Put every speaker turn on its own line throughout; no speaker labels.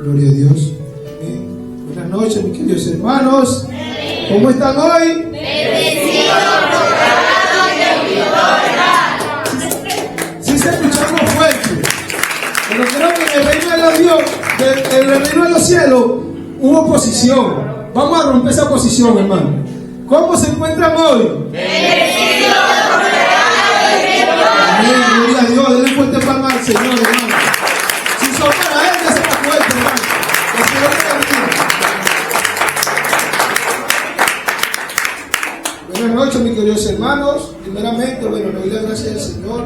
Gloria a Dios. Buenas noches, mis queridos hermanos. ¿Cómo están hoy? Sí se escuchamos fuerte. Pero creo que en el reino de los Dios, en el reino de los cielos, hubo oposición. Vamos a romper esa oposición, hermano. ¿Cómo se encuentran hoy? Amén, gloria a Dios. Denle fuerte palma al Señor, hermano. Si son para Él, ya se la fuerte, hermano. El Señor te bendiga. Buenas noches, mis queridos hermanos. Primeramente, le doy las gracias al Señor,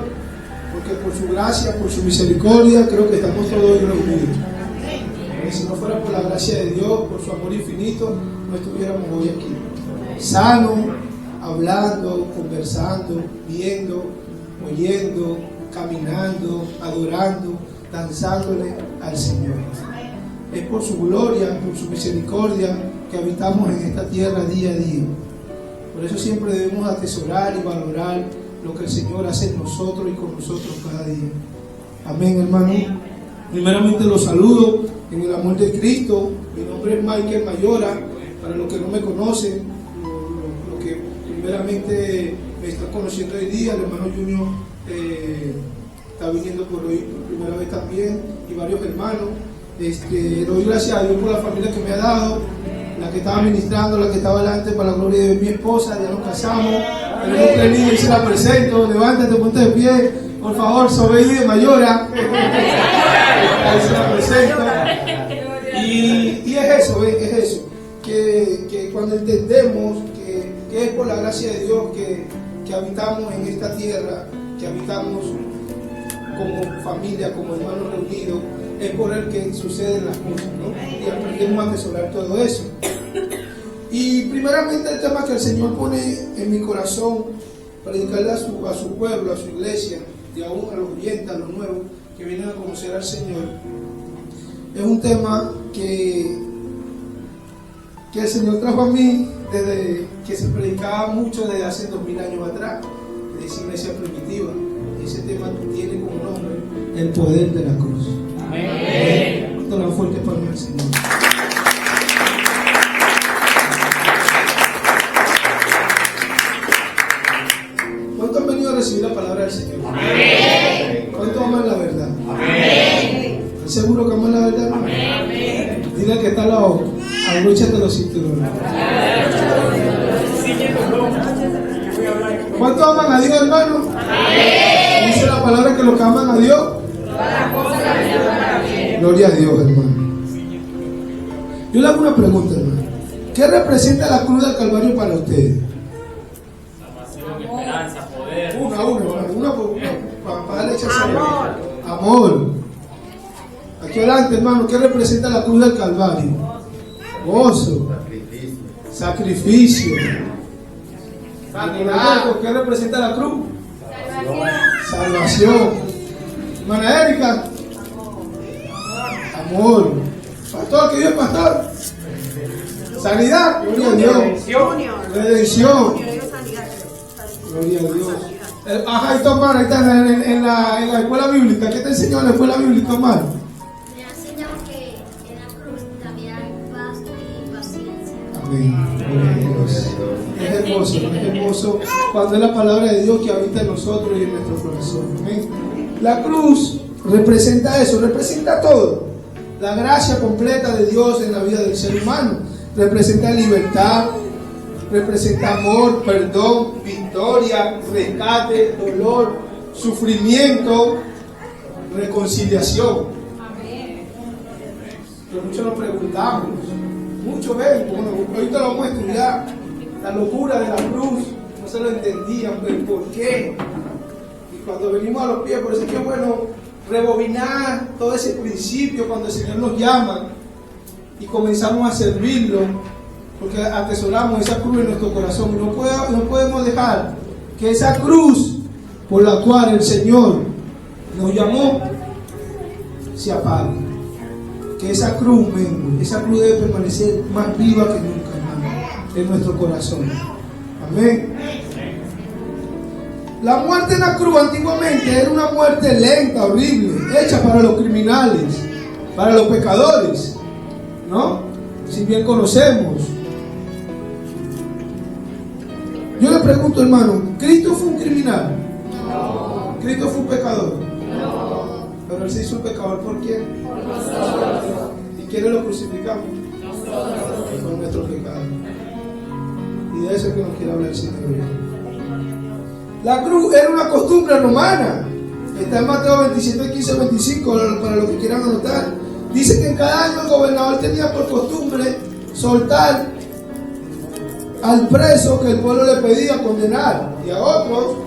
porque por su gracia, por su misericordia, creo que estamos todos hoy reunidos. Si no fuera por la gracia de Dios, por su amor infinito, no estuviéramos hoy aquí. Sanos, hablando, conversando, viendo, oyendo, caminando, adorando, danzándole al Señor. Es por su gloria, por su misericordia que habitamos en esta tierra día a día. Por eso siempre debemos atesorar y valorar lo que el Señor hace en nosotros y con nosotros cada día. Amén, hermano. Primeramente los saludo en el amor de Cristo. Mi nombre es Michael Mayora. Para los que no me conocen, lo que primeramente me están conociendo hoy día, el hermano Junior está viniendo por hoy por primera vez también, y varios hermanos. Doy gracias a Dios por la familia que me ha dado, la que estaba ministrando, la que estaba delante, para la gloria de mi esposa. Ya nos casamos, tenemos 3 niños y se la presento. Levántate, ponte de pie, por favor. Sobeí de Mayora. Ahí se la presento. Y es eso, que cuando entendemos que es por la gracia de Dios que habitamos en esta tierra, que habitamos como familia, como hermanos reunidos, es por Él que suceden las cosas, ¿no? Y aprendemos a atesorar todo eso. Y primeramente el tema que el Señor pone en mi corazón para dedicarle a su pueblo, a su iglesia, y aún a los oyentes, a los nuevos que vienen a conocer al Señor, es un tema que el Señor trajo a mí desde que se predicaba mucho desde hace 2000 años atrás, de esa iglesia primitiva. Ese tema tiene como nombre el poder de la cruz. Amén. Esto es fuerte para el Señor. ¿Cuántos han venido a recibir la palabra del Señor? Amén. ¿Cuántos aman la verdad? Amén. ¿Estás seguro que aman la verdad? Amén. Dile que está al lado, abróchate los cinturones. ¿Cuántos aman a Dios, hermano? Amén. Dice la palabra que los que aman a Dios, gloria a Dios, hermano. Yo le hago una pregunta, hermano. ¿Qué representa la cruz del Calvario para ustedes?
Salvación, esperanza, poder.
Una para darle amor. Aquí adelante, hermano. ¿Qué representa la cruz del Calvario? Gozo, sacrificio. ¿Qué representa la cruz? Salvación. Hermana Erika, amor. Pastor, ¿qué Dios es pastor? Sanidad, gloria a Dios. Redención. Gloria a Dios. Ajá, y Tomás, ahí está en la escuela bíblica. ¿Qué te enseñó en la escuela bíblica, Tomás?
Me ha enseñado que en la cruz también hay paz y paciencia.
Amén. Gloria a Dios. Es hermoso cuando es la palabra de Dios que habita en nosotros y en nuestro corazón. Amén. La cruz representa eso, representa todo. La gracia completa de Dios en la vida del ser humano. Representa libertad, representa amor, perdón, victoria, rescate, dolor, sufrimiento, reconciliación. Pero muchos nos preguntamos, muchos ven, bueno, ahorita lo vamos a estudiar, la locura de la cruz, no se lo entendían, pero ¿por qué? Y cuando venimos a los pies, por eso es que es bueno rebobinar todo ese principio cuando el Señor nos llama y comenzamos a servirlo, porque atesoramos esa cruz en nuestro corazón. No podemos dejar que esa cruz por la cual el Señor nos llamó se apague. Que esa cruz debe permanecer más viva que nunca, hermano, en nuestro corazón. Amén. La muerte en la cruz antiguamente era una muerte lenta, horrible, hecha para los criminales. para los pecadores, ¿no? Si bien conocemos. Yo le pregunto, hermano, ¿Cristo fue un criminal?
No.
¿Cristo fue un pecador?
No.
Pero Él se hizo un pecador, ¿por quién?
Por nosotros.
¿Y quiénes lo crucificamos?
Nosotros.
Por nuestros pecados. Y de eso es que nos quiere hablar el Señor. La cruz era una costumbre romana. Está en Mateo 27, 15, 25, para los que quieran anotar. Dice que en cada año el gobernador tenía por costumbre soltar al preso que el pueblo le pedía condenar, y a otros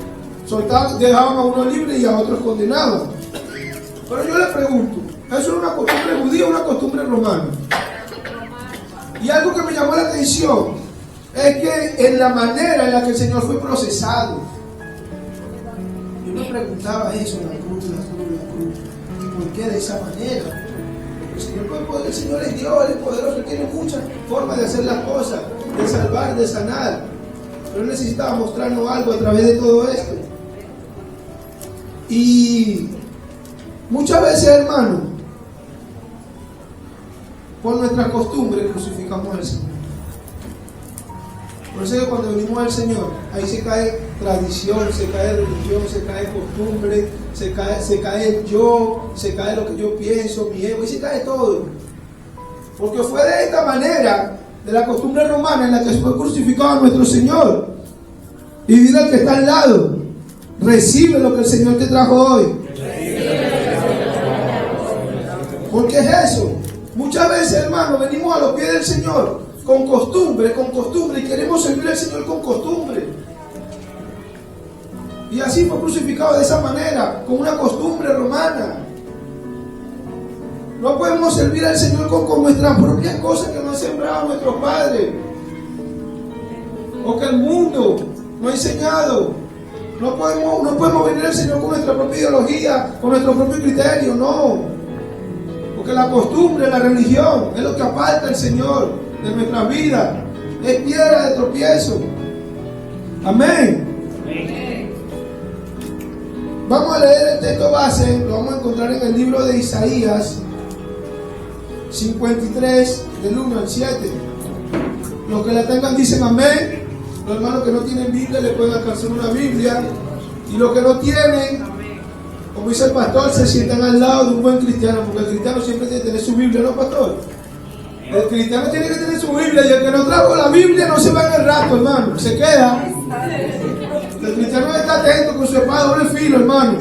dejaban a uno libre y a otros condenaban. Pero yo le pregunto, ¿eso es una costumbre judía o una costumbre romana? Y algo que me llamó la atención es que en la manera en la que el Señor fue procesado, yo me preguntaba eso, la cruz, ¿y por qué de esa manera? El Señor es Dios, Él es poderoso, Él tiene muchas formas de hacer las cosas, de salvar, de sanar. Pero Él necesitaba mostrarnos algo a través de todo esto. Y muchas veces, hermano, por nuestra costumbre crucificamos al Señor. Por eso es que cuando venimos al Señor, ahí se cae tradición, se cae religión, se cae costumbre, se cae el yo, se cae lo que yo pienso, mi ego, y se cae todo. Porque fue de esta manera, de la costumbre romana en la que fue crucificado nuestro Señor. Y dile al que está al lado, recibe lo que el Señor te trajo hoy. Porque es eso. Muchas veces, hermano, venimos a los pies del Señor con costumbre, y queremos servir al Señor con costumbre. Y así fue crucificado de esa manera, con una costumbre romana. No podemos servir al Señor con nuestras propias cosas que nos han sembrado nuestros padres, o que el mundo nos ha enseñado. No podemos venir al Señor con nuestra propia ideología, con nuestro propio criterio, no. Porque la costumbre, la religión, es lo que aparta al Señor de nuestra vida, es piedra de tropiezo. Amén. Vamos a leer el texto base, lo vamos a encontrar en el libro de Isaías 53, del 1 al 7. Los que la tengan dicen amén. Los hermanos que no tienen Biblia le pueden alcanzar una Biblia. Y los que no tienen, como dice el pastor, se sientan al lado de un buen cristiano, porque el cristiano siempre tiene que tener su Biblia, ¿no, pastor? El cristiano tiene que tener su Biblia, y el que no trajo la Biblia no se va en el rato, hermano, se queda. El cristiano está atento con su espada doble filo, hermano.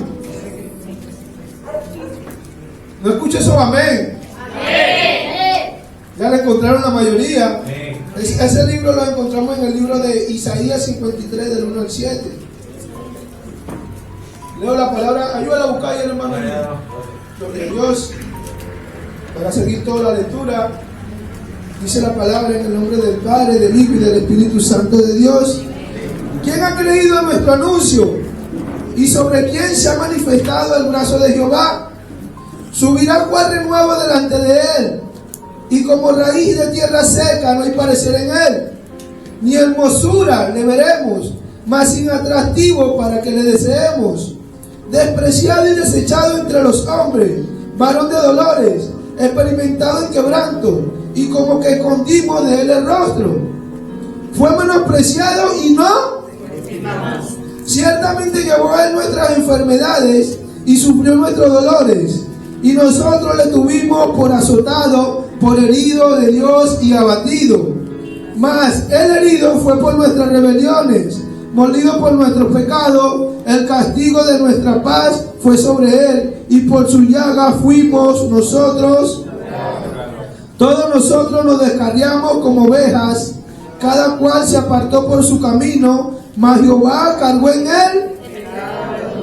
No escuche eso, amén. Ya le encontraron la mayoría. Ese libro lo encontramos en el libro de Isaías 53, del 1 al 7. Leo la palabra, ayúdala a buscar ahí, hermano. Gloria a Dios. Para seguir toda la lectura, dice la palabra en el nombre del Padre, del Hijo y del Espíritu Santo de Dios. ¿Quién ha creído en nuestro anuncio? ¿Y sobre quién se ha manifestado el brazo de Jehová? Subirá cuadre nuevo delante de él, y como raíz de tierra seca no hay parecer en él, ni hermosura le veremos, mas sin atractivo para que le deseemos. Despreciado y desechado entre los hombres, varón de dolores, experimentado en quebranto, y como que escondimos de él el rostro. Fue menospreciado y no. Ciertamente llevó él nuestras enfermedades y sufrió nuestros dolores, y nosotros le tuvimos por azotado, por herido de Dios y abatido. Mas el herido fue por nuestras rebeliones, molido por nuestros pecados. El castigo de nuestra paz fue sobre él, y por su llaga fuimos nosotros. Todos nosotros nos descarriamos como ovejas, cada cual se apartó por su camino, mas Jehová cargó en él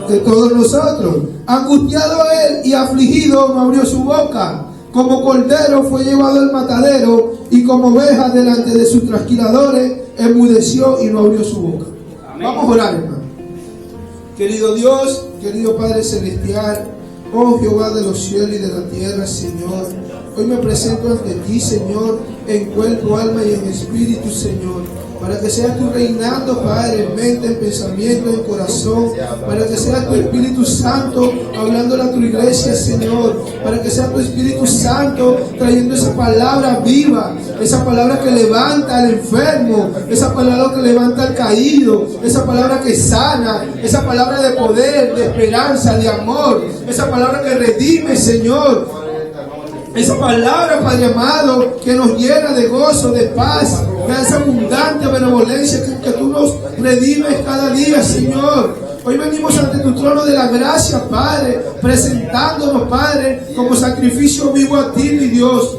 de todos nosotros. Angustiado él y afligido no abrió su boca. Como cordero fue llevado al matadero, y como oveja delante de sus trasquiladores enmudeció y no abrió su boca. Amén. Vamos a orar, hermano. Querido Dios, querido Padre Celestial, oh Jehová de los cielos y de la tierra, Señor, hoy me presento ante ti, Señor, en cuerpo, alma y en espíritu, Señor, para que seas tú reinando, Padre, en mente, en pensamiento, en corazón, para que sea tu Espíritu Santo hablando a tu iglesia, Señor, para que sea tu Espíritu Santo trayendo esa palabra viva, esa palabra que levanta al enfermo, esa palabra que levanta al caído, esa palabra que sana, esa palabra de poder, de esperanza, de amor, esa palabra que redime, Señor. Esa palabra, Padre amado, que nos llena de gozo, de paz, de esa abundante benevolencia que tú nos redimes cada día, Señor. Hoy venimos ante tu trono de la gracia, Padre, presentándonos, Padre, como sacrificio vivo a ti, mi Dios.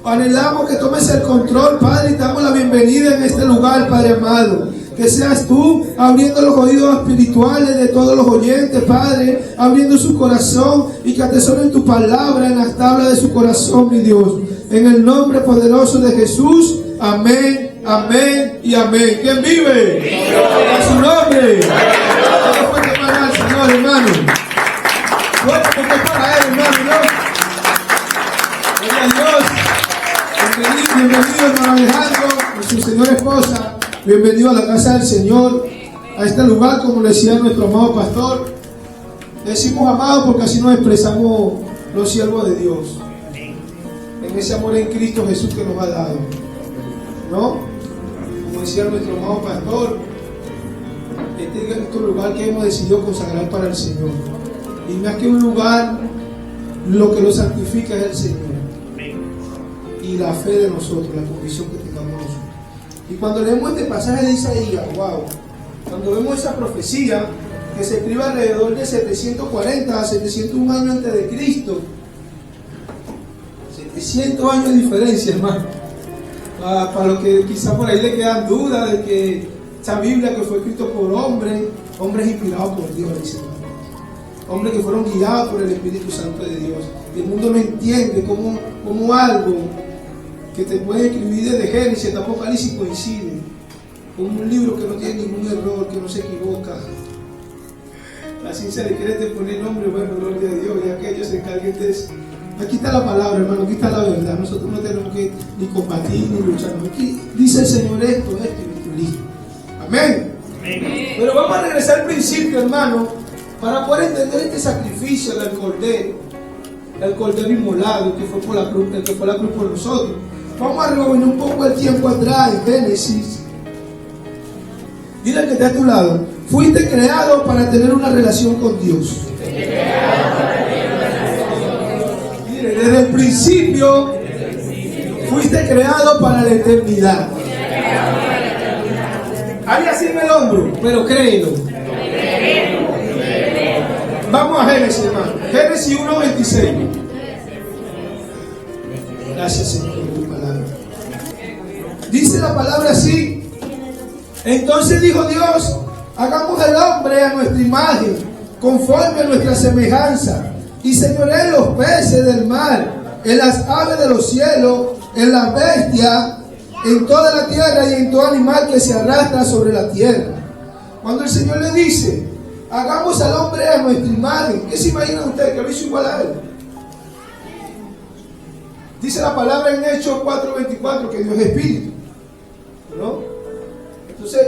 Anhelamos que tomes el control, Padre, y te damos la bienvenida en este lugar, Padre amado. Que seas tú abriendo los oídos espirituales de todos los oyentes, Padre, abriendo su corazón y que atesoren tu palabra en las tablas de su corazón, mi Dios. En el nombre poderoso de Jesús, amén, amén y amén. ¿Quién vive? A su nombre. Todo fuerte para el Señor, hermano. Fuerte porque para Él, hermano, Dios. Gloria a Dios. Bienvenido, hermano Alejandro, y su señora esposa. Bienvenido a la casa del Señor, a este lugar, como le decía nuestro amado pastor. Le decimos amado porque así nos expresamos los siervos de Dios, en ese amor en Cristo Jesús que nos ha dado, ¿no? Como decía nuestro amado pastor, este es un lugar que hemos decidido consagrar para el Señor. Y más que un lugar, lo que lo santifica es el Señor y la fe de nosotros, la convicción que tengamos nosotros. Y cuando leemos este pasaje de Isaías, wow, cuando vemos esa profecía que se escribe alrededor de 740 a 701 años antes de Cristo, 700 años de diferencia, hermano. Para los que quizás por ahí le quedan dudas de que esta Biblia que fue escrita por hombres inspirados por Dios, dice, hombres que fueron guiados por el Espíritu Santo de Dios. Y el mundo no entiende cómo algo que te puede escribir desde Génesis hasta Apocalipsis coincide, con un libro que no tiene ningún error, que no se equivoca. La ciencia le quiere poner nombre, bueno, gloria a Dios, ya que ellos se encarguen de eso. Aquí está la palabra, hermano, aquí está la verdad. Nosotros no tenemos que ni combatir ni luchar. Aquí dice el Señor esto y listo. Amén. Pero vamos a regresar al principio, hermano, para poder entender este sacrificio del Cordero, el Cordero inmolado, que fue por la cruz, el que fue la cruz por nosotros. Vamos a rebobinar un poco el tiempo atrás en Génesis. Dile al que está a tu lado: fuiste creado para tener una relación con Dios. Mire, desde el principio fuiste creado para la eternidad. Hay así en el hombro, pero créelo. Vamos a Génesis, hermano. Génesis 1:26. Gracias, Señor, por tu palabra. Dice la palabra así: entonces dijo Dios, hagamos al hombre a nuestra imagen, conforme a nuestra semejanza, y señoreen los peces del mar, en las aves de los cielos, en las bestias, en toda la tierra y en todo animal que se arrastra sobre la tierra. Cuando el Señor le dice, hagamos al hombre a nuestra imagen, ¿qué se imagina usted? Que lo hizo igual a él. Dice la palabra en Hechos 4:24 que Dios es espíritu, ¿no? Entonces,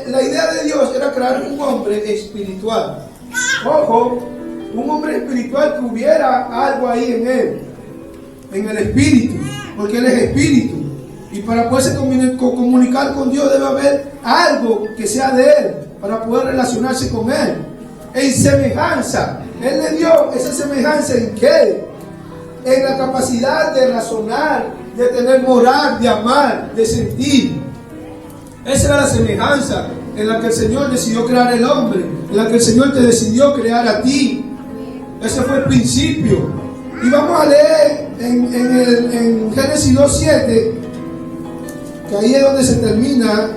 la idea de Dios era crear un hombre espiritual. Ojo, un hombre espiritual que hubiera algo ahí en él, en el espíritu, porque él es espíritu. Y para poderse comunicar con Dios debe haber algo que sea de él, para poder relacionarse con él. En semejanza, él le dio esa semejanza en qué? En la capacidad de razonar, de tener moral, de amar, de sentir. Esa era la semejanza en la que el Señor decidió crear el hombre, en la que el Señor te decidió crear a ti. Ese fue el principio. Y vamos a leer en Génesis 2:7, que ahí es donde se termina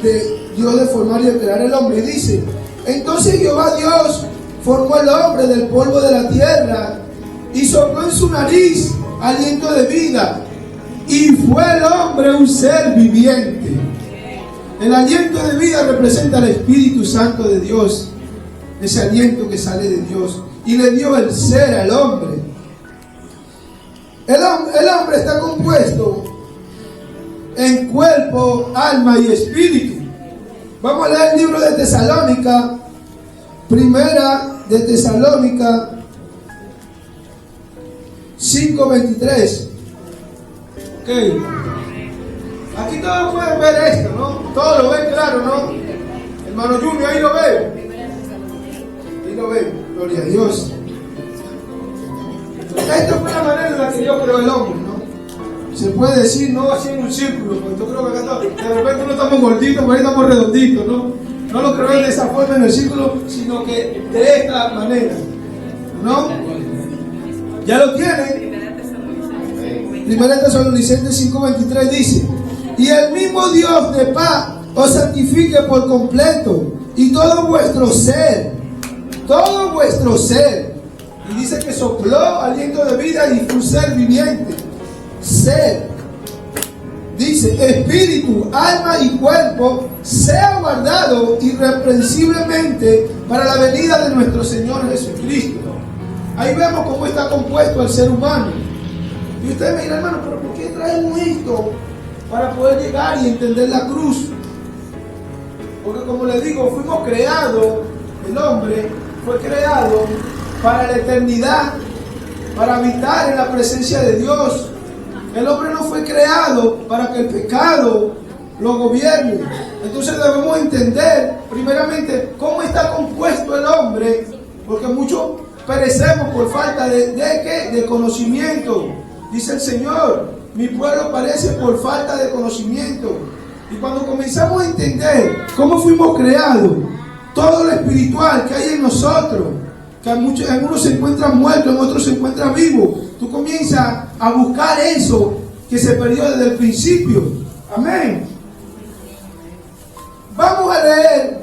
de Dios de formar y de crear el hombre. Y dice, entonces Jehová Dios formó al hombre del polvo de la tierra y sopló en su nariz aliento de vida, y fue el hombre un ser viviente. El aliento de vida representa el Espíritu Santo de Dios, ese aliento que sale de Dios, y le dio el ser al hombre. El hombre está compuesto en cuerpo, alma y espíritu. Vamos a leer el libro de Tesalónica, primera de Tesalónica 5:23. Ok. Aquí todos pueden ver esto, ¿no? Todos lo ven claro, ¿no? Hermano Junior, ahí lo ve. Ahí lo ven, gloria a Dios. Esta fue la manera en la que Dios creó el hombre, ¿no? Se puede decir, no así en un círculo, porque yo creo que acá de repente no estamos gorditos, por ahí estamos redonditos, ¿no? No lo creo de esa forma en el círculo, sino que de esta manera, ¿no? ¿Ya lo tienen? Primera Tesalonicenses 5:23 dice: y el mismo Dios de paz os santifique por completo, y todo vuestro ser, y dice que sopló aliento de vida y fue un ser viviente, ser, dice, espíritu, alma y cuerpo, sea guardado irreprensiblemente para la venida de nuestro Señor Jesucristo. Ahí vemos cómo está compuesto el ser humano. Y ustedes me dirán, hermano, pero ¿por qué traemos esto? Para poder llegar y entender la cruz. Porque como les digo, fuimos creados, el hombre fue creado para la eternidad, para habitar en la presencia de Dios. El hombre no fue creado para que el pecado lo gobierne. Entonces debemos entender primeramente cómo está compuesto el hombre, porque muchos perecemos por falta de conocimiento. Dice el Señor, mi pueblo perece por falta de conocimiento. Y cuando comenzamos a entender cómo fuimos creados, todo lo espiritual que hay en nosotros, que algunos se encuentran muertos, en otros se encuentran vivos, tú comienzas a buscar eso que se perdió desde el principio. Amén. Vamos a leer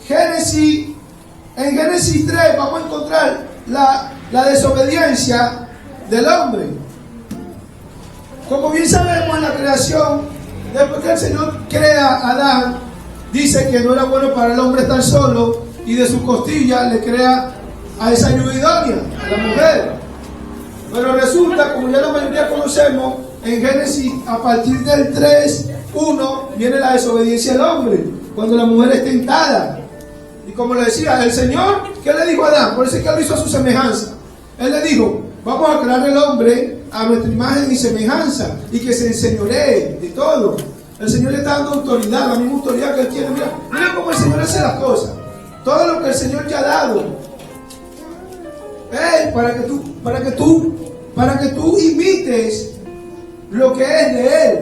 Génesis. En Génesis 3 vamos a encontrar la desobediencia del hombre. Como bien sabemos, en la creación, después que el Señor crea a Adán, dice que no era bueno para el hombre estar solo, y de su costilla le crea a esa ayuda idónea, a la mujer. Pero resulta, como ya la mayoría conocemos, en Génesis, a partir del 3:1 viene la desobediencia del hombre, cuando la mujer es tentada. Y como le decía, el Señor, ¿qué le dijo a Adán? Por eso es que lo hizo a su semejanza. Él le dijo, vamos a crear el hombre a nuestra imagen y semejanza, y que se enseñoree de todo. El Señor le está dando autoridad, la misma autoridad que Él tiene. Mira cómo el Señor hace las cosas. Todo lo que el Señor te ha dado, para que tú imites lo que es de Él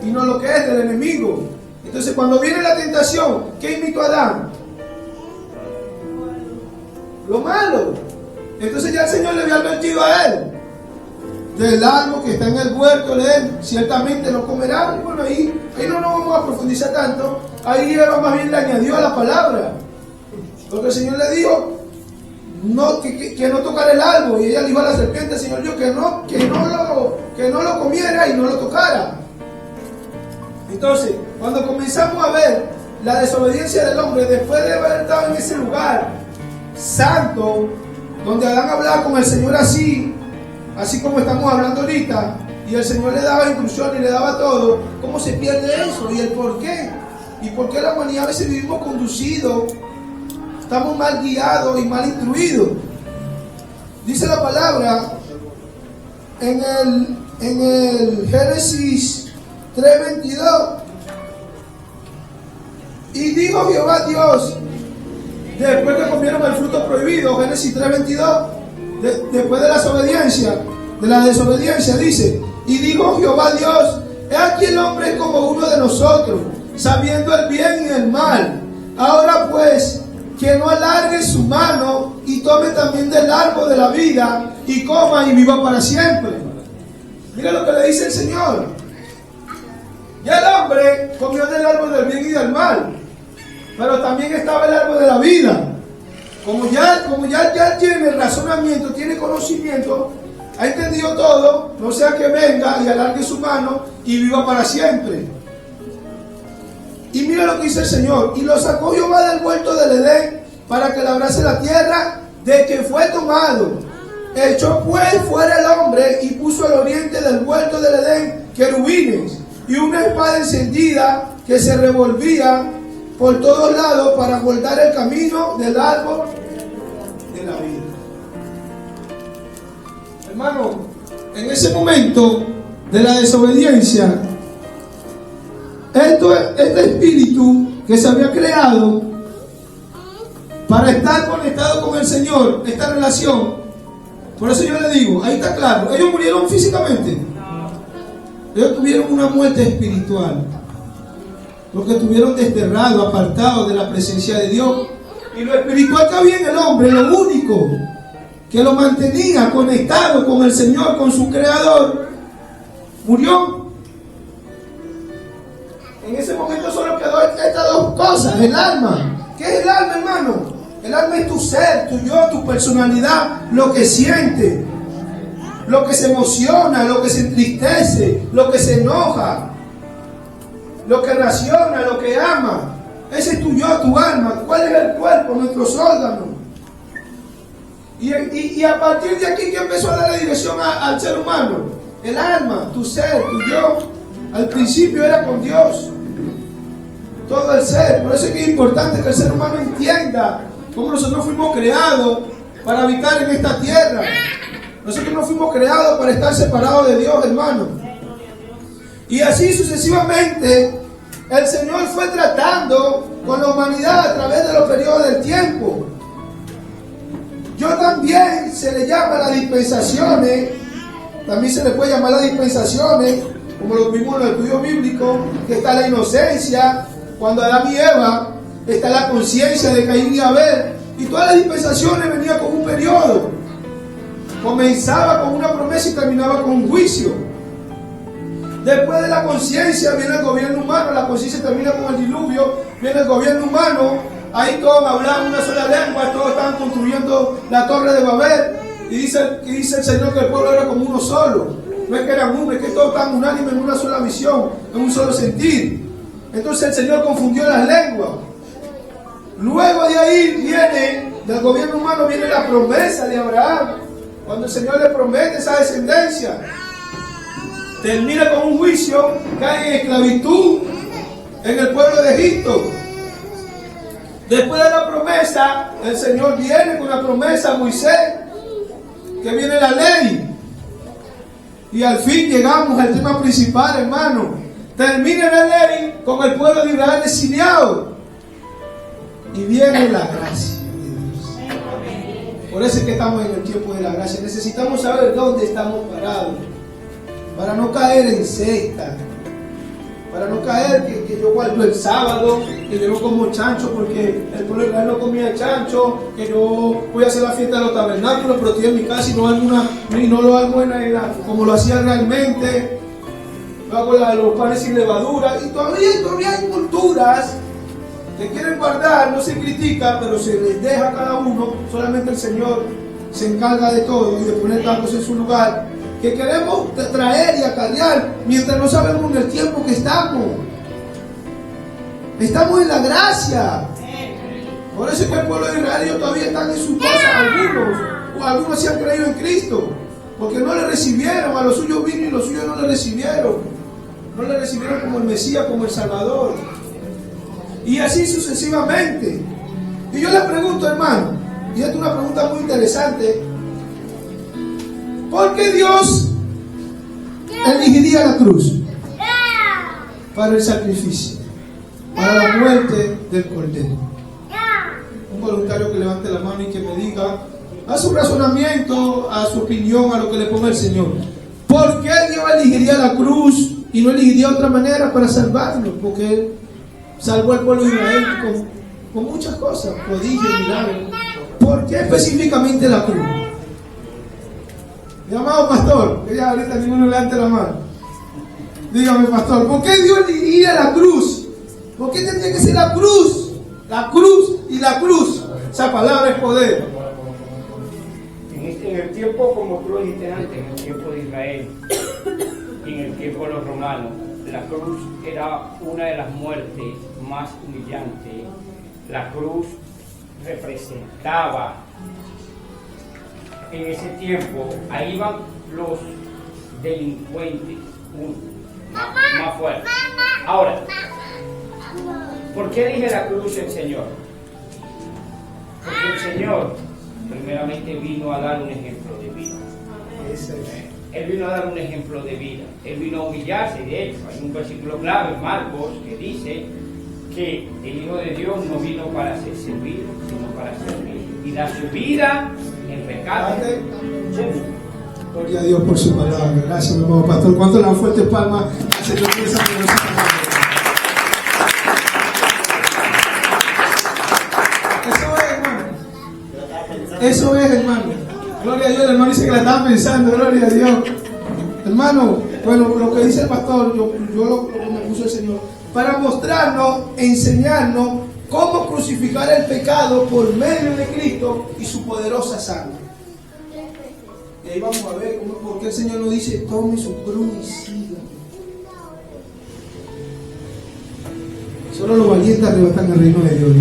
y no lo que es del enemigo. Entonces, cuando viene la tentación, ¿qué imitó Adán? Lo malo. Entonces ya el Señor le había advertido a él del árbol que está en el huerto de él, ciertamente no comerá. Y bueno, ahí no nos vamos a profundizar tanto. Ahí Eva más bien le añadió a la palabra, porque el Señor le dijo que no tocara el árbol, y ella le dijo a la serpiente, el Señor dijo que no lo comiera y no lo tocara. Entonces, cuando comenzamos a ver la desobediencia del hombre, después de haber estado en ese lugar santo, donde Adán hablaba con el Señor así como estamos hablando ahorita, y el Señor le daba instrucciones y le daba todo, ¿cómo se pierde eso? ¿Y el por qué? ¿Y por qué la humanidad a veces vivimos conducidos, estamos mal guiados y mal instruidos? Dice la palabra en el Génesis 3:22, y dijo Jehová Dios, después que comieron el fruto prohibido, Génesis 3:22, después de la desobediencia, dice, y dijo Jehová Dios, he aquí el hombre es como uno de nosotros, sabiendo el bien y el mal. Ahora pues, que no alargue su mano y tome también del árbol de la vida y coma y viva para siempre. Mira lo que le dice el Señor. Ya el hombre comió del árbol del bien y del mal, pero también estaba el árbol de la vida. Como ya tiene razonamiento, tiene conocimiento, ha entendido todo, no sea que venga y alargue su mano y viva para siempre. Y mira lo que dice el Señor, y lo sacó Jehová del huerto del Edén para que labrase la tierra de que fue tomado. Echó pues fuera el hombre y puso al oriente del huerto del Edén querubines y una espada encendida que se revolvía por todos lados para guardar el camino del árbol de la vida. Hermano, en ese momento de la desobediencia, este espíritu que se había creado para estar conectado con el Señor, esta relación, por eso yo le digo, ahí está claro, ellos murieron físicamente, ellos tuvieron una muerte espiritual, porque estuvieron desterrados, apartados de la presencia de Dios. Y lo espiritual que había en el hombre, lo único que lo mantenía conectado con el Señor, con su Creador, murió. En ese momento solo quedó estas dos cosas, el alma. ¿Qué es el alma, hermano? El alma es tu ser, tu yo, tu personalidad, lo que siente, lo que se emociona, lo que se entristece, lo que se enoja, lo que raciona, lo que ama. Ese es tu yo, tu alma. ¿Cuál es el cuerpo? Nuestros órganos. Y a partir de aquí, ¿qué empezó a darle dirección al ser humano? El alma, tu ser, tu yo. Al principio era con Dios. Todo el ser. Por eso es que es importante que el ser humano entienda cómo nosotros fuimos creados para habitar en esta tierra. Nosotros no fuimos creados para estar separados de Dios, hermano. Y así sucesivamente, el Señor fue tratando con la humanidad a través de los periodos del tiempo. Yo también se le llama las dispensaciones, también se le puede llamar las dispensaciones, como lo vimos en el estudio bíblico, que está la inocencia, cuando Adán y Eva, está la conciencia de Caín y Abel, y todas las dispensaciones venían con un periodo. Comenzaba con una promesa y terminaba con un juicio. Después de la conciencia viene el gobierno humano, la conciencia termina con el diluvio, viene el gobierno humano, ahí todos hablaban una sola lengua, todos estaban construyendo la torre de Babel, y dice el Señor que el pueblo era como uno solo, no es que eran uno, es que todos estaban unánimes en una sola visión, en un solo sentir. Entonces el Señor confundió las lenguas. Luego de ahí viene, del gobierno humano viene la promesa de Abraham, cuando el Señor le promete esa descendencia. Termina con un juicio, cae en esclavitud en el pueblo de Egipto. Después de la promesa, el Señor viene con la promesa a Moisés, que viene la ley. Y al fin llegamos al tema principal, hermano. Termina la ley con el pueblo de Israel exiliado. Y viene la gracia de Dios. Por eso es que estamos en el tiempo de la gracia. Necesitamos saber dónde estamos parados, para no caer en secta, para no caer que yo guardo el sábado, que yo no como chancho porque el pueblo de Israel no comía chancho, que yo voy a hacer la fiesta de los tabernáculos, pero estoy en mi casa y no lo hago como lo hacía realmente, lo hago los panes sin levadura, y todavía hay culturas que quieren guardar, no se critica, pero se les deja a cada uno, solamente el Señor se encarga de todo y de poner tantos en su lugar, que queremos traer y acarrear mientras no sabemos en el tiempo que estamos. Estamos en la gracia. Por eso es que el pueblo de Israel ellos todavía están en su casa, algunos se han creído en Cristo, porque no le recibieron, a los suyos vino y los suyos no le recibieron como el Mesías, como el Salvador, y así sucesivamente. Y yo le pregunto, hermano, y esta es una pregunta muy interesante: ¿por qué Dios elegiría la cruz para el sacrificio, para la muerte del Cordero? Un voluntario que levante la mano y que me diga a su razonamiento, a su opinión, a lo que le ponga el Señor. ¿Por qué Dios elegiría la cruz y no elegiría otra manera para salvarnos? Porque Él salvó al pueblo de Israel con muchas cosas, prodigios, milagros. ¿Por qué específicamente la cruz? Mi amado pastor, que ya ahorita ninguno levante la mano. Dígame, pastor, ¿por qué Dios elegiría la cruz? ¿Por qué tendría que ser la cruz? La cruz y la cruz. Esa palabra es poder.
En el tiempo, como tú lo dijiste antes, en el tiempo de Israel y en el tiempo de los romanos, la cruz era una de las muertes más humillantes. La cruz representaba, en ese tiempo, ahí iban los delincuentes, más fuerte. Ahora, ¿por qué dije la cruz del Señor? Porque el Señor primeramente vino a dar un ejemplo de vida. Él vino a dar un ejemplo de vida. Él vino a humillarse. De hecho, hay un versículo clave en Marcos que dice que el Hijo de Dios no vino para ser servido, sino para servir y dar su vida en rescate.
Gloria a Dios por su palabra. Gracias, mi amado pastor. ¿Cuánto le dan fuerte palmas al Señor por esa poderosa palabra? Eso es, hermano. Gloria a Dios. El hermano dice que la estaba pensando. Gloria a Dios. Hermano, bueno, lo que dice el pastor, yo lo que me puso el Señor, para mostrarnos, enseñarnos cómo crucificar el pecado por medio de Cristo y su poderosa sangre. Y ahí vamos a ver por qué el Señor nos dice: tome su cruz y siga. Solo los valientes arrebatan el reino de Dios.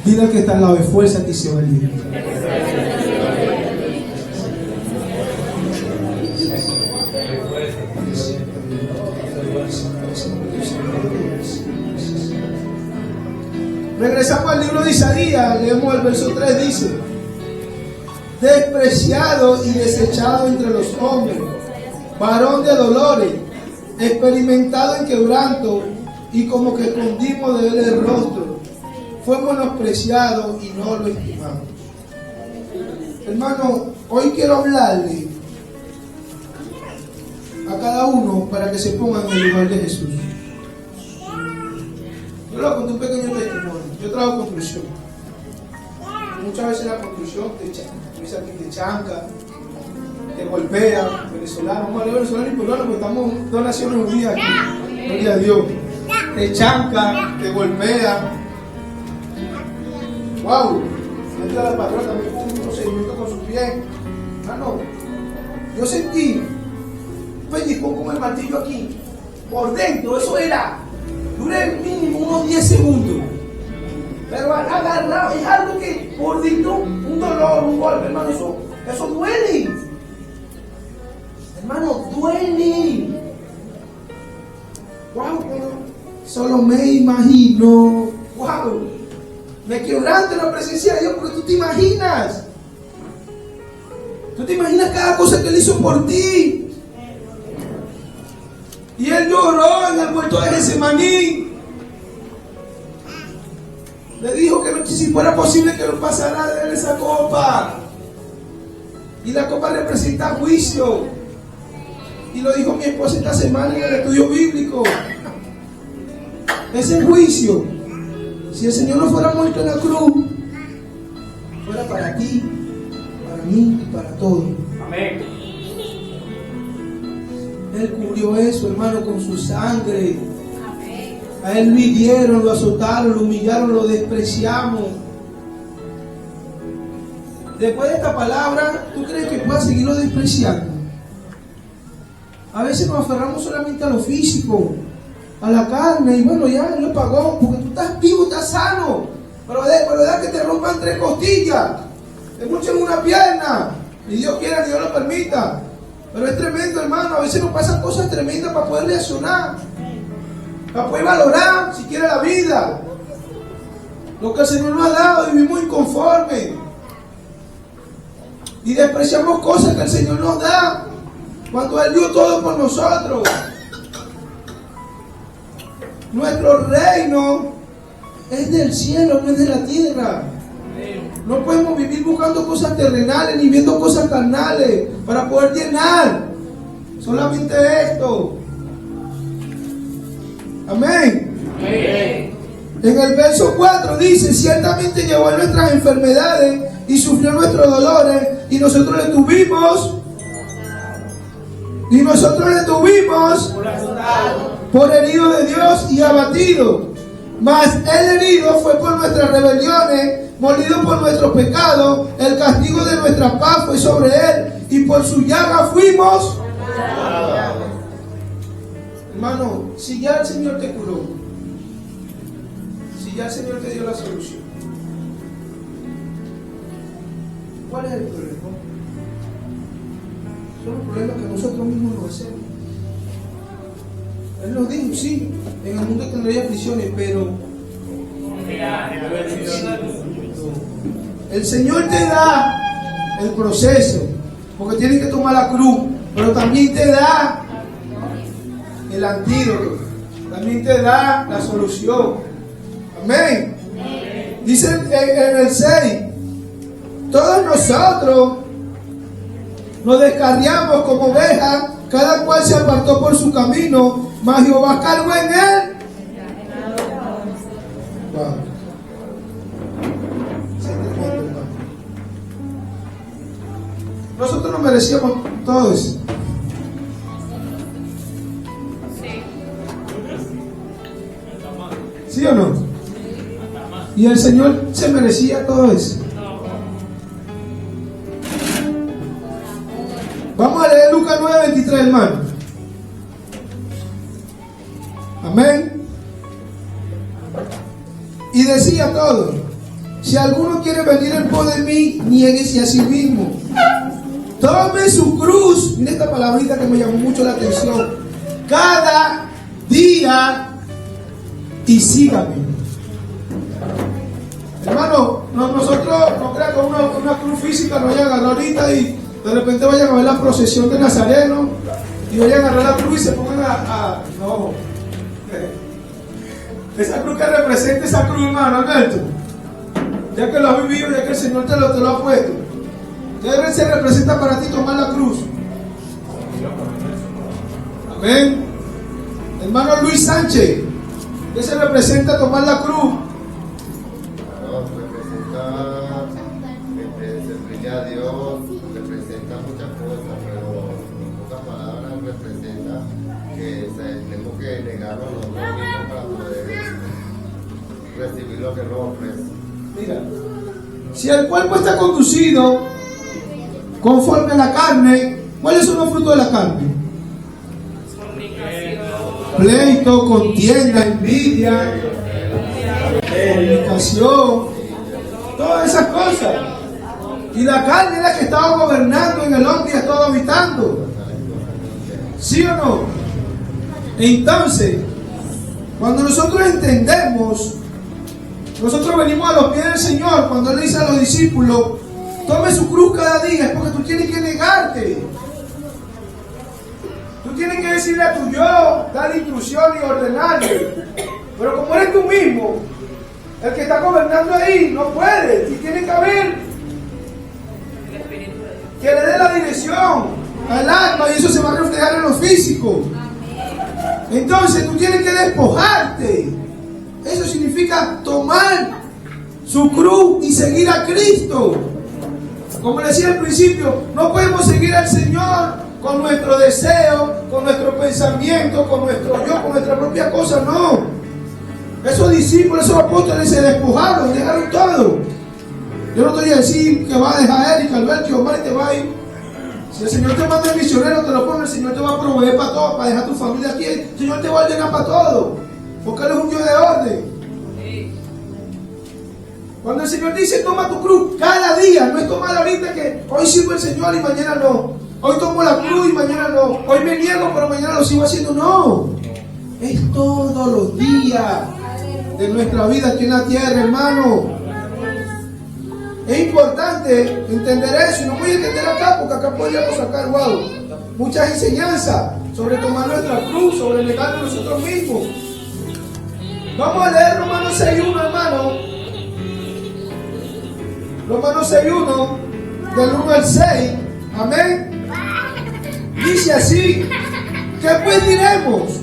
Dile al que está al lado: esfuérzate y sé valiente. Regresamos al libro de Isaías, leemos el verso 3, dice: despreciado y desechado entre los hombres, varón de dolores, experimentado en quebranto, y como que escondimos de él el rostro, fue menospreciado y no lo estimamos. Hermano, hoy quiero hablarle a cada uno para que se pongan en el lugar de Jesús. Yo le conté un pequeño testimonio. Yo trabajo construcción. Muchas veces la construcción te chanca, te golpea. Venezolano, vamos a hablar venezolano y peruano porque estamos dos naciones unidas aquí. Gloria a Dios. Te chanca, te golpea. Wow. Entra la patrona también con un procedimiento con su pie. Hermano, yo sentí un pellizcón con el martillo aquí. Por dentro, eso era. Duré mínimo unos 10 segundos. Pero agarrado, es algo que por dentro, un dolor, un golpe, hermano, eso duele. Hermano, duele. Wow, solo me imagino. Wow, me quebranto en la presencia de Dios porque tú te imaginas. Tú te imaginas cada cosa que Él hizo por ti. Y Él lloró en el huerto de Getsemaní. Le dijo que si fuera posible que no pasara de él esa copa. Y la copa representa juicio. Y lo dijo mi esposa esta semana en el estudio bíblico. Ese juicio, si el Señor no fuera muerto en la cruz, fuera para ti, para mí y para todos.
Amén.
Él cubrió eso, hermano, con su sangre. A Él lo hirieron, lo azotaron, lo humillaron, lo despreciamos. Después de esta palabra, ¿tú crees que puedas seguirlo despreciando? A veces nos aferramos solamente a lo físico, a la carne, y bueno, ya Él lo pagó, porque tú estás vivo, estás sano. Pero da que te rompan 3 costillas, te muchen una pierna, y Dios quiera, Dios lo permita. Pero es tremendo, hermano, a veces nos pasan cosas tremendas para poder reaccionar, para poder valorar siquiera la vida, lo que el Señor nos ha dado, y vivimos inconformes y despreciamos cosas que el Señor nos da cuando Él dio todo por nosotros. Nuestro reino es del cielo, no es de la tierra. No podemos vivir buscando cosas terrenales ni viendo cosas carnales para poder llenar solamente esto. Amén.
Amén.
En el verso 4 dice: ciertamente llevó nuestras enfermedades y sufrió nuestros dolores, y nosotros le tuvimos por herido de Dios y abatido. Mas el herido fue por nuestras rebeliones, molido por nuestros pecados. El castigo de nuestra paz fue sobre él, y por su llaga fuimos. Hermano, si ya el Señor te curó, si ya el Señor te dio la solución, ¿cuál es el problema? Son los problemas que nosotros mismos nos hacemos. Él nos dijo, sí, en el mundo tendréis aflicciones, pero el Señor te da el proceso, porque tienes que tomar la cruz, pero también te da el antídoto, también te da la solución. Amén. Dice en el 6, todos nosotros nos descarriamos como ovejas, cada cual se apartó por su camino, mas Jehová cargó en él. Wow. Nosotros no merecíamos todo eso. ¿Sí o no? Y el Señor se merecía todo eso. Vamos a leer Lucas 9:23, hermano. Amén. Y decía todo: si alguno quiere venir en pos de mí, niéguese a sí mismo. Tome su cruz. Mira esta palabrita que me llamó mucho la atención. Cada día y sígame. Hermano, nosotros no crean que una cruz física nos vaya a agarrar ahorita y de repente vayan a ver la procesión de Nazareno y vayan a agarrar la cruz y se pongan no. Esa cruz que representa esa cruz, hermano Alberto, ya que lo has vivido, ya que el Señor te lo ha puesto, ¿qué se representa para ti tomar la cruz? Amén. Hermano Luis Sánchez, ¿qué se representa tomar la cruz?
Representa servirle a Dios, representa muchas cosas, pero en pocas palabras representa que tenemos que negarnos a nosotros mismos para poder recibir lo que nos ofrece.
Mira, si el cuerpo está conducido conforme a la carne, ¿cuáles son los frutos de la carne? Pleito, contienda, envidia, fornicación, todas esas cosas. Y la carne es la que estaba gobernando en el hombre y estaba habitando. ¿Sí o no? Entonces, cuando nosotros entendemos, nosotros venimos a los pies del Señor. Cuando Él le dice a los discípulos: tome su cruz cada día, es porque tú tienes que negarte. Tú tienes que decirle a tu yo, dar instrucción y ordenarle. Pero como eres tú mismo el que está gobernando ahí, no puede. Y tiene que haber que le dé la dirección al alma, y eso se va a reflejar en lo físico. Entonces tú tienes que despojarte. Eso significa tomar su cruz y seguir a Cristo. Como le decía al principio, no podemos seguir al Señor con nuestro deseo, con nuestro pensamiento, con nuestro yo, con nuestra propia cosa, no. Esos discípulos, esos apóstoles se despojaron, dejaron todo. Yo no te voy a decir que va a dejar Eric, Alberto y Omar y te va a ir. Si el Señor te manda el misionero, te lo pone, el Señor te va a proveer para todo, para dejar tu familia aquí, el Señor te va a ordenar para todo, porque Él es un Dios de orden. Cuando el Señor dice toma tu cruz cada día, no es tomar ahorita que hoy sirvo al Señor y mañana no. Hoy tomo la cruz y mañana no. Hoy me niego, pero mañana lo sigo haciendo. No. Es todos los días de nuestra vida aquí en la tierra, hermano. Es importante entender eso. Y no voy a entender acá, porque acá podríamos sacar, muchas enseñanzas sobre tomar nuestra cruz, sobre negarnos nosotros mismos. Vamos a leer Romanos 6:1, hermano. Romanos 6:1, del 1 al 6. Amén. Dice así: ¿qué pues diremos?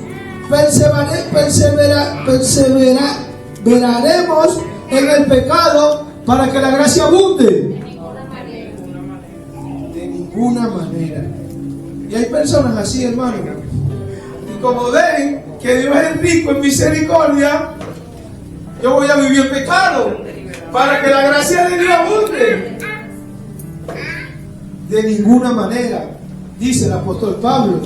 Perseveraremos en el pecado para que la gracia abunde. De ninguna manera. Y hay personas así, hermano. Y como ven que Dios es rico en misericordia, yo voy a vivir en pecado para que la gracia de Dios abunde. De ninguna manera, dice el apóstol Pablo.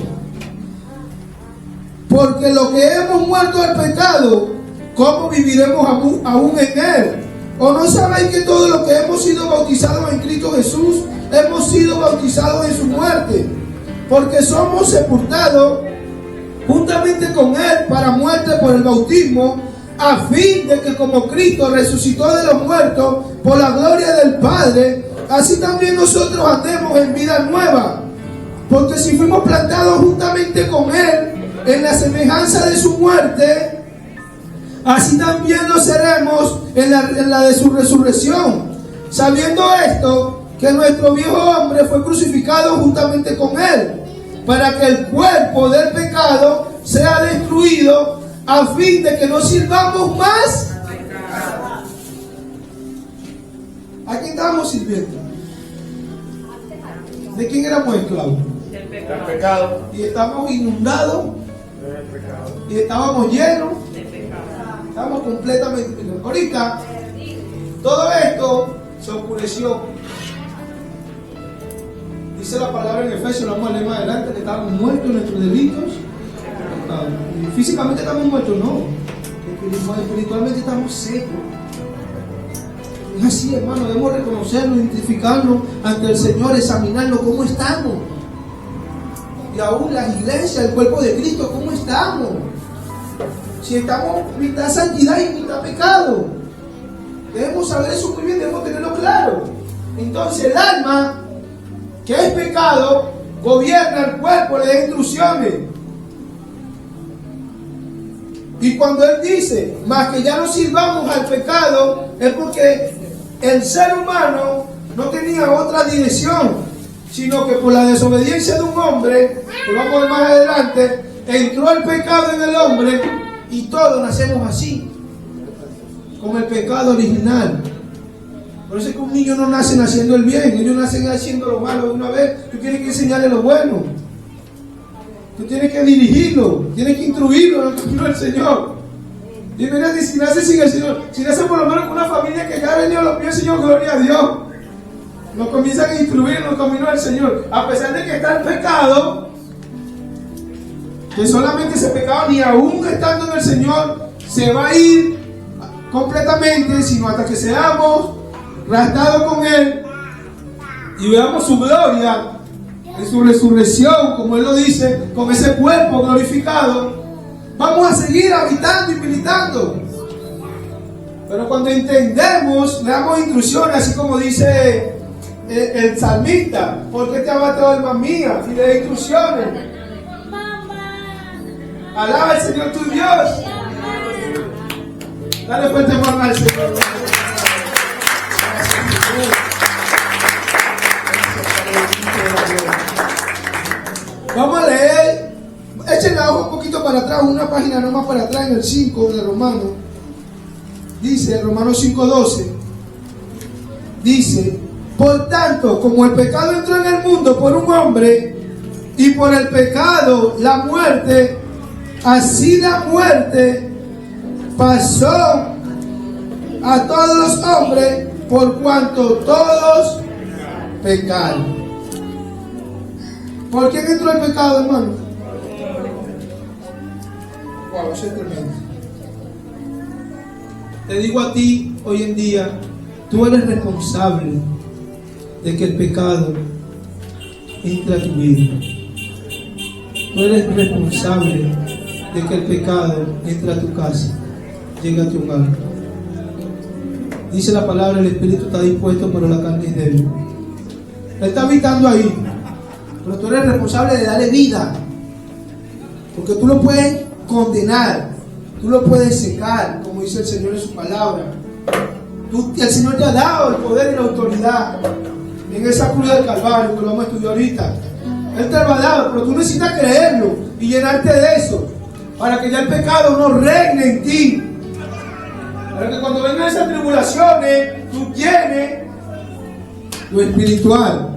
Porque lo que hemos muerto al pecado, ¿cómo viviremos aún en él? ¿O no sabéis que todos los que hemos sido bautizados en Cristo Jesús, hemos sido bautizados en su muerte? Porque somos sepultados juntamente con Él para muerte por el bautismo, a fin de que como Cristo resucitó de los muertos por la gloria del Padre, así también nosotros andemos en vida nueva. Porque si fuimos plantados juntamente con Él en la semejanza de su muerte, así también lo seremos en la de su resurrección. Sabiendo esto, que nuestro viejo hombre fue crucificado juntamente con Él, para que el cuerpo del pecado sea destruido, a fin de que no sirvamos más. ¿A quién estábamos sirviendo? ¿De quién éramos esclavos?
Del pecado.
Y estábamos inundados, y estábamos llenos, estábamos completamente llenos. Ahorita, todo esto se oscureció. Dice la palabra en Efesios, lo vamos a leer más adelante, que estábamos muertos en nuestros delitos. Físicamente estamos muertos, no. Espiritualmente estamos secos. Es así, hermano, debemos reconocerlo, identificarlo ante el Señor, examinarlo, cómo estamos. Y aún las iglesias, el cuerpo de Cristo, cómo estamos. Si estamos mitad santidad y mitad pecado. Debemos saber eso muy bien, debemos tenerlo claro. Entonces el alma, que es pecado, gobierna el cuerpo, le da instrucciones. Y cuando Él dice, más que ya no sirvamos al pecado, es porque el ser humano no tenía otra dirección, sino que por la desobediencia de un hombre, que vamos a ver más adelante, entró el pecado en el hombre y todos nacemos así, como el pecado original. Por eso es que un niño no nace haciendo el bien, ellos nacen haciendo lo malo de una vez. Tú tienes que enseñarle lo bueno. Tú tienes que dirigirlo, tienes que instruirlo en el camino del Señor. Y mira, si nace sin el Señor, si nace por lo menos con una familia que ya ha venido a los pies del Señor, gloria a Dios. Nos comienzan a instruir en el camino del Señor. A pesar de que está el pecado, que solamente ese pecado, ni aún estando en el Señor, se va a ir completamente, sino hasta que seamos restados con Él y veamos su gloria en su resurrección, como Él lo dice, con ese cuerpo glorificado. Vamos a seguir habitando y militando. Pero cuando entendemos, le damos instrucciones, así como dice el salmista: ¿por qué te abates, alma mía? Y le da instrucciones. Alaba al Señor tu Dios. Dale fuerte amor al Señor. Vamos a leer, echen la hoja un poquito para atrás, una página nomás para atrás, en el 5 de Romanos. Dice, Romanos 5:12, dice: por tanto, como el pecado entró en el mundo por un hombre, y por el pecado la muerte, así la muerte pasó a todos los hombres, por cuanto todos pecaron. ¿Por quién entró el pecado, hermano? Wow, eso es tremendo. Te digo a ti hoy en día, tú eres responsable de que el pecado entre a tu vida. Tú eres responsable de que el pecado entre a tu casa, llegue a tu hogar. Dice la palabra, el espíritu está dispuesto, pero la carne es débil. Él está habitando ahí, pero tú eres responsable de darle vida, porque tú lo puedes condenar, tú lo puedes secar, como dice el Señor en su palabra. El Señor te ha dado el poder y la autoridad en esa cruz del Calvario, que lo vamos a estudiar ahorita. Él te lo ha dado, pero tú necesitas creerlo y llenarte de eso, para que ya el pecado no regne en ti, para que cuando vengan esas tribulaciones tú llenes lo espiritual.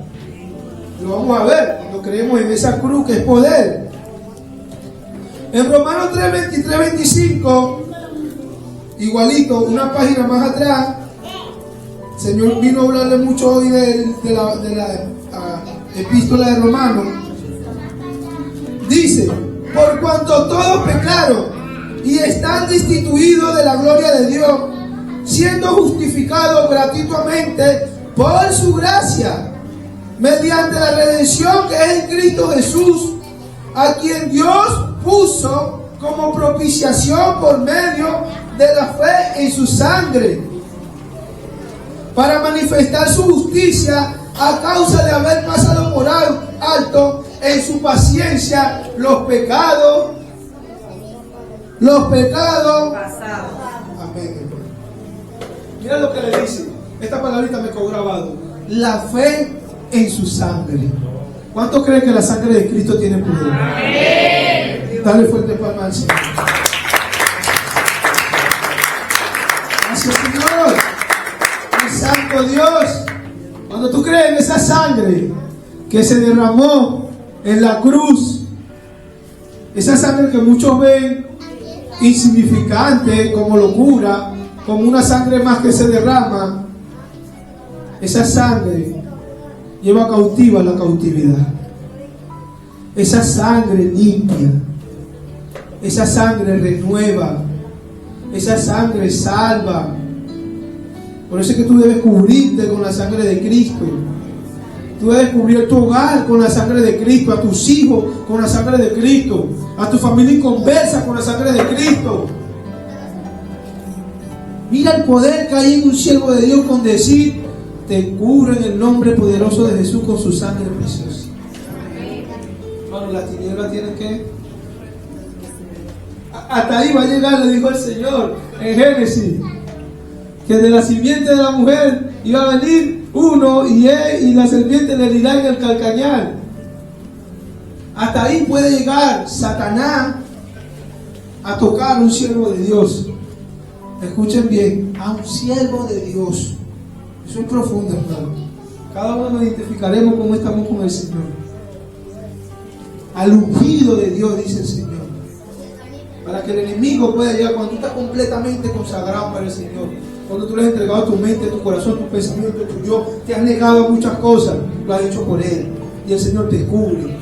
Lo vamos a ver cuando creemos en esa cruz que es poder. En Romanos 3:23-25, igualito, una página más atrás, el Señor vino a hablarle mucho hoy de la epístola de Romanos. Dice: por cuanto todos pecaron y están destituidos de la gloria de Dios, siendo justificados gratuitamente por su gracia, mediante la redención que es en Cristo Jesús, a quien Dios puso como propiciación por medio de la fe en su sangre, para manifestar su justicia a causa de haber pasado por alto en su paciencia los pecados
pasados.
Amén. Mira lo que le dice. Esta palabrita me quedó grabado. La fe en su sangre. ¿Cuántos creen que la sangre de Cristo tiene poder? Amén. Dale fuerte palma al Señor. Gracias, Señor. Mi santo Dios. Cuando tú crees en esa sangre que se derramó en la cruz, esa sangre que muchos ven insignificante, como locura, como una sangre más que se derrama, esa sangre lleva cautiva la cautividad. Esa sangre limpia, esa sangre renueva, esa sangre salva. Por eso es que tú debes cubrirte con la sangre de Cristo. Tú debes cubrir tu hogar con la sangre de Cristo, a tus hijos con la sangre de Cristo, a tu familia inconversa con la sangre de Cristo. Mira el poder que hay en un siervo de Dios con decir: te cubro en el nombre poderoso de Jesús con su sangre preciosa. Hermano, la tiniebla tiene que... Hasta ahí va a llegar, le dijo el Señor en Génesis, que de la simiente de la mujer iba a venir uno y la serpiente le herirá en el calcañar. Hasta ahí puede llegar Satanás a tocar a un siervo de Dios. Escuchen bien, a un siervo de Dios. Eso es profundo, hermano. Cada uno nos identificaremos cómo estamos con el Señor. Al ungido de Dios, dice el Señor. Para que el enemigo pueda llegar cuando tú estás completamente consagrado para el Señor. Cuando tú le has entregado tu mente, tu corazón, tu pensamiento, tu yo, te has negado a muchas cosas, lo has hecho por Él. Y el Señor te cubre.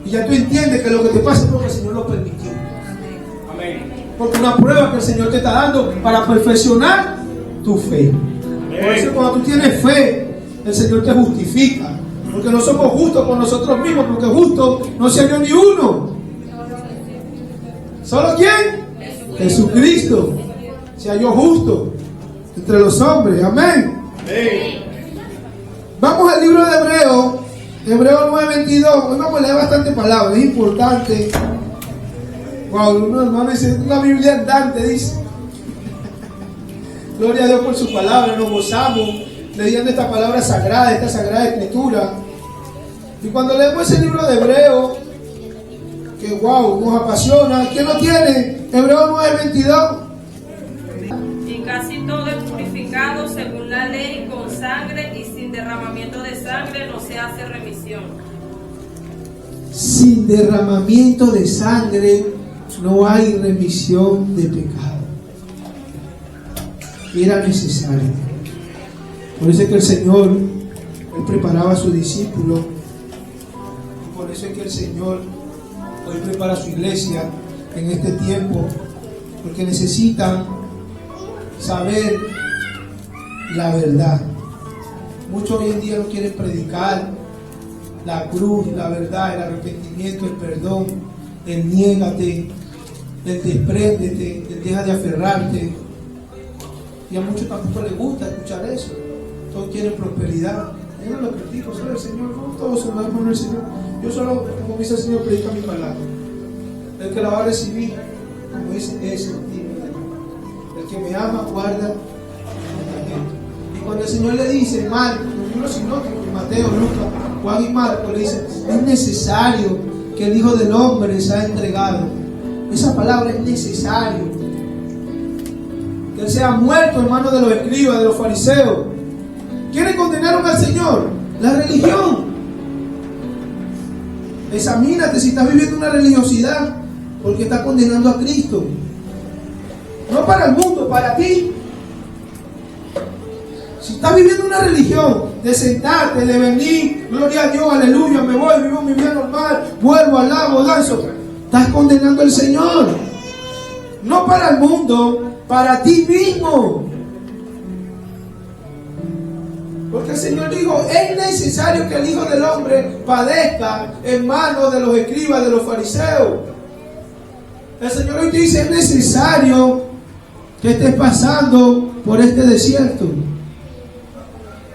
Y ya tú entiendes que lo que te pasa es porque el Señor lo permitió.
Amén.
Porque una prueba que el Señor te está dando para perfeccionar tu fe. Por eso cuando tú tienes fe, el Señor te justifica. Porque no somos justos con nosotros mismos, porque justo no se halló ni uno. ¿Solo quién? Jesucristo. Se halló justo entre los hombres. Amén. Vamos al libro de Hebreo 9:22. Hoy vamos a leer bastante palabras, es importante. Wow, hermano, dice una Biblia andante, dice. Gloria a Dios por su palabra, nos gozamos leyendo esta palabra sagrada, esta sagrada escritura. Y cuando leemos ese libro de Hebreo, que wow, nos apasiona. ¿Quién lo tiene? Hebreo 9:22.
Y casi todo es purificado según la ley con sangre, y sin derramamiento de sangre no se hace remisión.
Sin derramamiento de sangre no hay remisión de pecado. Era necesario. Por eso es que el Señor, Él preparaba a sus discípulos. Y por eso es que el Señor hoy prepara a su iglesia en este tiempo. Porque necesitan saber la verdad. Muchos hoy en día no quieren predicar la cruz, la verdad, el arrepentimiento, el perdón, el niégate, el despréndete, el deja de aferrarte. Y a muchos tampoco les gusta escuchar eso. Todos quieren prosperidad. Yo no lo critico, solo el Señor, no todos se lo dan por el Señor. Yo solo, como dice el Señor, predica mi palabra. El que la va a recibir, como dice, es el que me ama, guarda. Y cuando el Señor le dice, Marcos, los libros sinópticos, Mateo, Lucas, Juan y Marcos, le dice, es necesario que el Hijo del Hombre sea entregado. Esa palabra es necesario. Que Él sea muerto en manos de los escribas, de los fariseos. ¿Quiénes condenaron al Señor? La religión. Examínate si estás viviendo una religiosidad, porque estás condenando a Cristo. No para el mundo, para ti. Si estás viviendo una religión de sentarte, de venir, gloria a Dios, aleluya, me voy, vivo mi vida normal, vuelvo al lago, danzo, estás condenando al Señor. No para el mundo, para ti mismo. Porque el Señor dijo, es necesario que el Hijo del Hombre padezca en manos de los escribas, de los fariseos. El Señor hoy te dice: es necesario que estés pasando por este desierto.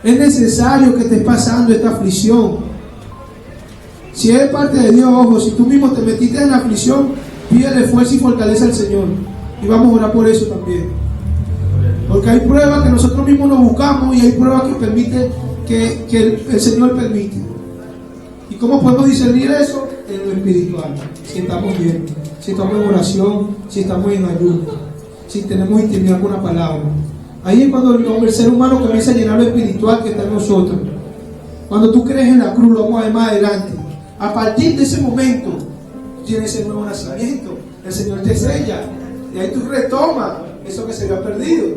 Es necesario que estés pasando esta aflicción. Si eres parte de Dios, ojo, si tú mismo te metiste en la aflicción, pídele fuerza y fortaleza al Señor. Y vamos a orar por eso también. Porque hay pruebas que nosotros mismos nos buscamos y hay pruebas que permite que el Señor permite. ¿Y cómo podemos discernir eso? En lo espiritual. Si estamos bien, si estamos en oración, si estamos en ayuno, si tenemos intimidad con la palabra. Ahí es cuando el ser humano comienza a llenar lo espiritual que está en nosotros. Cuando tú crees en la cruz, lo vamos a ver más adelante. A partir de ese momento, tienes el nuevo nacimiento. El Señor te sella. Y ahí tú retomas eso que se había perdido.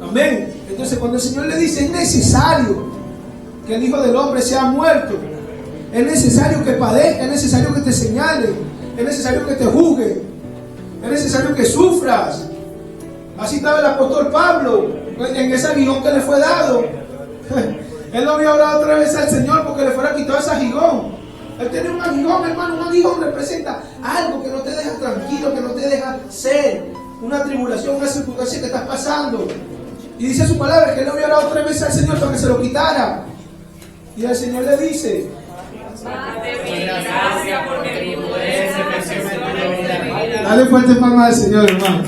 Amén. Entonces, cuando el Señor le dice: es necesario que el Hijo del Hombre sea muerto, es necesario que padezca, es necesario que te señalen, es necesario que te juzguen, es necesario que sufras. Así estaba el apóstol Pablo en ese aguijón que le fue dado. Él no había orado otra vez al Señor porque le fuera quitado ese aguijón. Él tenía un aguijón, hermano. Un aguijón representa algo que no te deja tranquilo, que no te deja ser. Una tribulación, una circunstancia que estás pasando. Y dice su palabra que él no había orado 3 veces al Señor para que se lo quitara. Y el Señor le dice:
gracias porque mi poder se perfecciona en tu vida.
Dale fuerte palmas al Señor, hermano.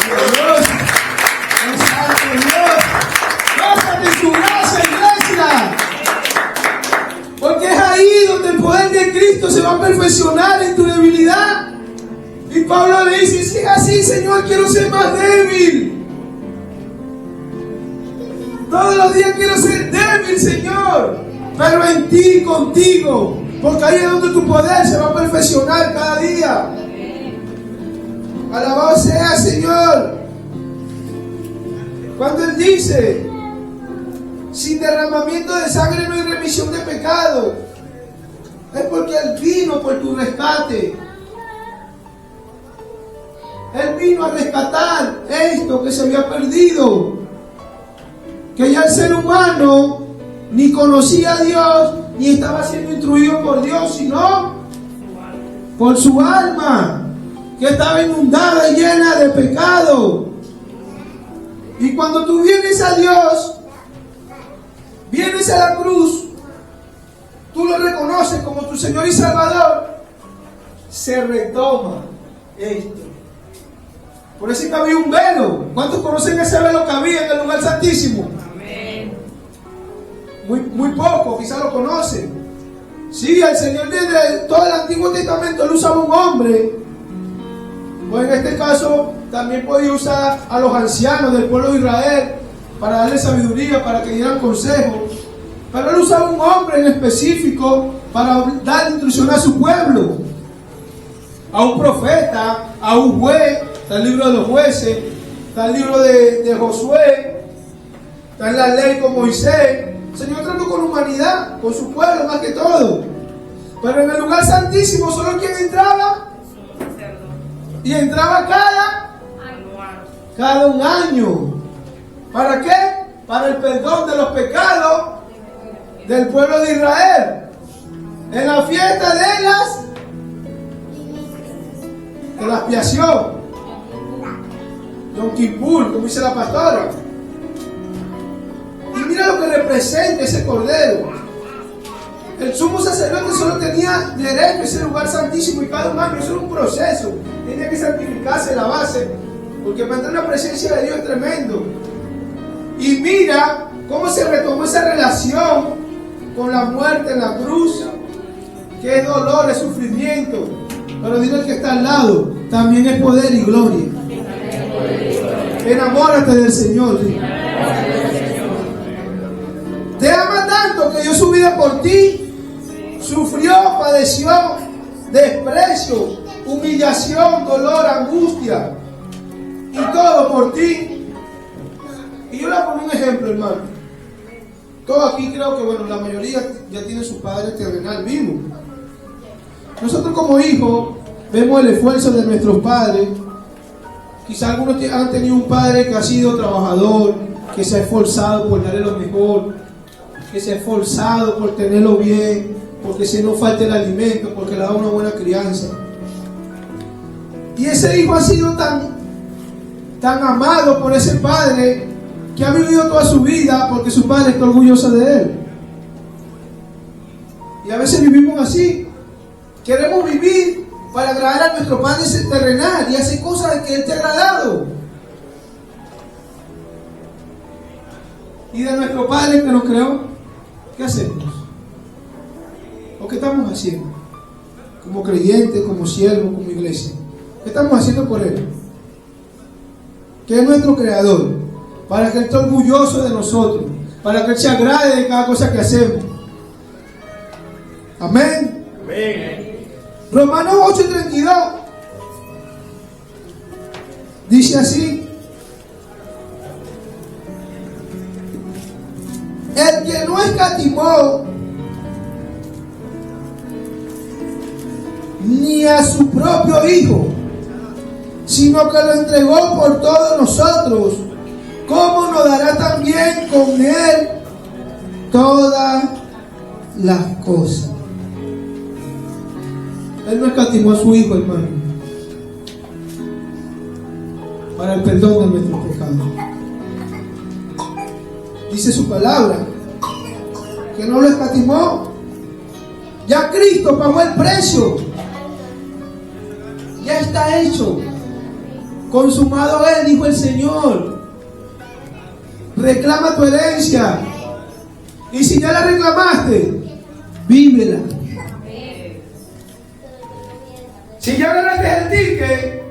Dios, Dios, gózate en su gracia, iglesia. Porque es ahí donde el poder de Cristo se va a perfeccionar en tu debilidad. Y Pablo le dice: si es así, Señor, quiero ser más débil. Todos los días quiero ser débil, Señor, pero en ti, contigo, porque ahí es donde tu poder se va a perfeccionar cada día. Alabado sea, Señor. Cuando Él dice: sin derramamiento de sangre no hay remisión de pecado, es porque Él vino por tu rescate. Él vino a rescatar esto que se había perdido. Que ya el ser humano ni conocía a Dios, ni estaba siendo instruido por Dios, sino por su alma, que estaba inundada y llena de pecado. Y cuando tú vienes a Dios, vienes a la cruz, tú lo reconoces como tu Señor y Salvador, se retoma esto. Por eso que había un velo. ¿Cuántos conocen ese velo que había en el lugar santísimo?
Amén.
Muy poco, quizás lo conocen. Sí, el Señor desde todo el Antiguo Testamento Él usaba un hombre. O en este caso también podía usar a los ancianos del pueblo de Israel para darle sabiduría, para que dieran consejos. Pero Él usaba un hombre en específico para dar instrucción a su pueblo. A un profeta, a un juez. Está el libro de los jueces, está el libro de Josué, está en la ley con Moisés. El Señor trató con humanidad, con su pueblo más que todo. Pero en el lugar santísimo solo quien entraba, y entraba cada un año. ¿Para qué? Para el perdón de los pecados del pueblo de Israel. En la fiesta de la expiación. Yom Kippur, como dice la pastora. Y mira lo que representa ese cordero. El sumo sacerdote solo tenía derecho a ese lugar santísimo y cada un año, eso era un proceso. Tenía que santificarse la base, porque para entrar en la presencia de Dios es tremendo. Y mira cómo se retomó esa relación con la muerte en la cruz. Qué dolor, es sufrimiento. Pero dile al que está al lado, también es poder y gloria. Enamórate del Señor. ¿Sí? Te ama tanto que dio su vida por ti. Sufrió, padeció desprecio, humillación, dolor, angustia. Y todo por ti. Y yo le pongo un ejemplo, hermano. Todos aquí creo que, bueno, la mayoría ya tiene su padre terrenal vivo. Nosotros como hijos vemos el esfuerzo de nuestros padres. Quizás algunos han tenido un padre que ha sido trabajador, que se ha esforzado por darle lo mejor, que se ha esforzado por tenerlo bien, porque si no falta el alimento, porque le da una buena crianza. Y ese hijo ha sido tan amado por ese padre que ha vivido toda su vida porque su padre está orgulloso de él. Y a veces vivimos así. Queremos vivir para agradar a nuestro Padre terrenal y hacer cosas que Él te ha agradado. Y de nuestro Padre que nos creó, ¿qué hacemos? ¿O qué estamos haciendo? Como creyentes, como siervos, como iglesia. ¿Qué estamos haciendo por Él? Que es nuestro creador. Para que Él esté orgulloso de nosotros. Para que Él se agrade de cada cosa que hacemos. Amén.
Amén.
Romanos 8:32 dice así: el que no escatimó ni a su propio hijo, sino que lo entregó por todos nosotros, ¿cómo nos dará también con él todas las cosas? Él no escatimó a su hijo, hermano, para el perdón de nuestros pecados. Dice su palabra que no lo escatimó. Ya Cristo pagó el precio. Ya está hecho. Consumado es, dijo el Señor. Reclama tu herencia. Y si ya la reclamaste, vívela. Si ya ganaste el ticket,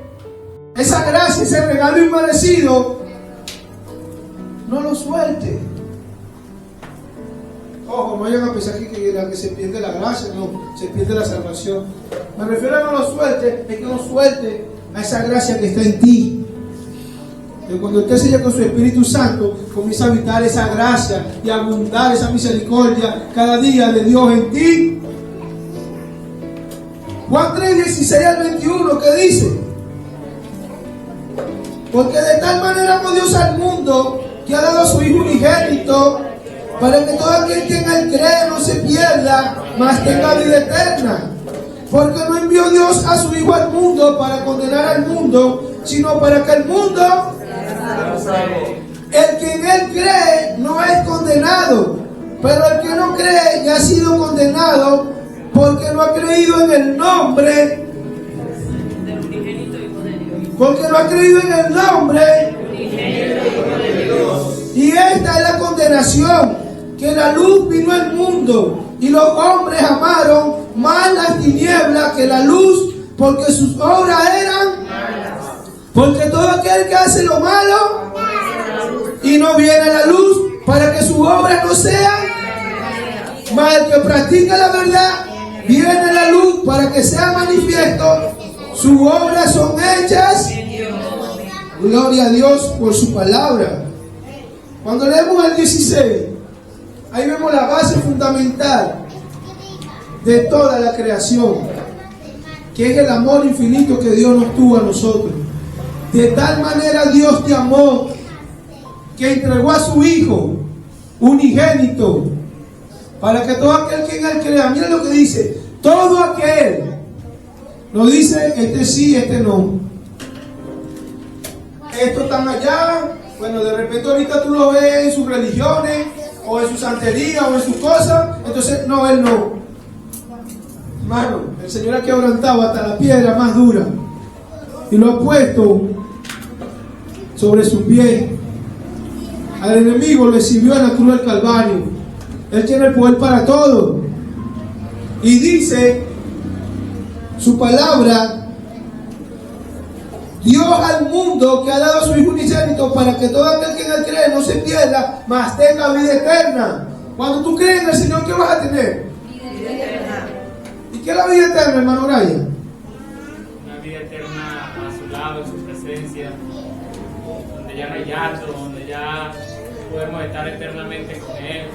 esa gracia, ese regalo inmerecido, no lo suelte. Ojo, no vayan a pensar que se pierde la gracia, no, se pierde la salvación. Me refiero a no lo suelte, es que no suelte a esa gracia que está en ti. Que cuando usted sella con su Espíritu Santo, comienza a habitar esa gracia y a abundar esa misericordia cada día de Dios en ti. Juan 3:16 al 21, ¿qué dice? Porque de tal manera amó Dios al mundo, que ha dado a su Hijo unigénito, para que todo aquel que en él cree no se pierda, mas tenga vida eterna. Porque no envió Dios a su Hijo al mundo para condenar al mundo, sino para que el mundo, el que en él cree, no es condenado. Pero el que no cree ya ha sido condenado, porque no ha creído en el nombre, porque no ha creído en el nombre, y esta es la condenación, que la luz vino al mundo, y los hombres amaron más las tinieblas que la luz, porque sus obras eran malas. Porque todo aquel que hace lo malo y no viene a la luz, para que su obra no sea, mas el que practica la verdad viene a la luz, para que sea manifiesto, sus obras son hechas. Gloria a Dios por su palabra. Cuando leemos el 16, ahí vemos la base fundamental de toda la creación, que es el amor infinito que Dios nos tuvo a nosotros. De tal manera Dios te amó, que entregó a su Hijo unigénito, para que todo aquel que en él crea, mira lo que dice, todo aquel, no dice este sí, este no, estos están allá. Bueno, de repente ahorita tú lo ves en sus religiones, o en su santería, o en sus cosas, entonces no, él no. Hermano, el Señor ha quebrantado hasta la piedra más dura y lo ha puesto sobre su pie. Al enemigo le sirvió en la cruz del Calvario. Él tiene el poder para todo. Y dice su palabra, Dios al mundo que ha dado a su Hijo unigénito, para que todo aquel que en él cree no se pierda, mas tenga vida eterna. Cuando tú crees en el Señor, ¿qué vas a tener? Vida eterna. ¿Y qué es la vida eterna, hermano Brian?
Una vida eterna a su lado, en su presencia, donde ya no hay llanto, donde ya podemos estar eternamente con Él.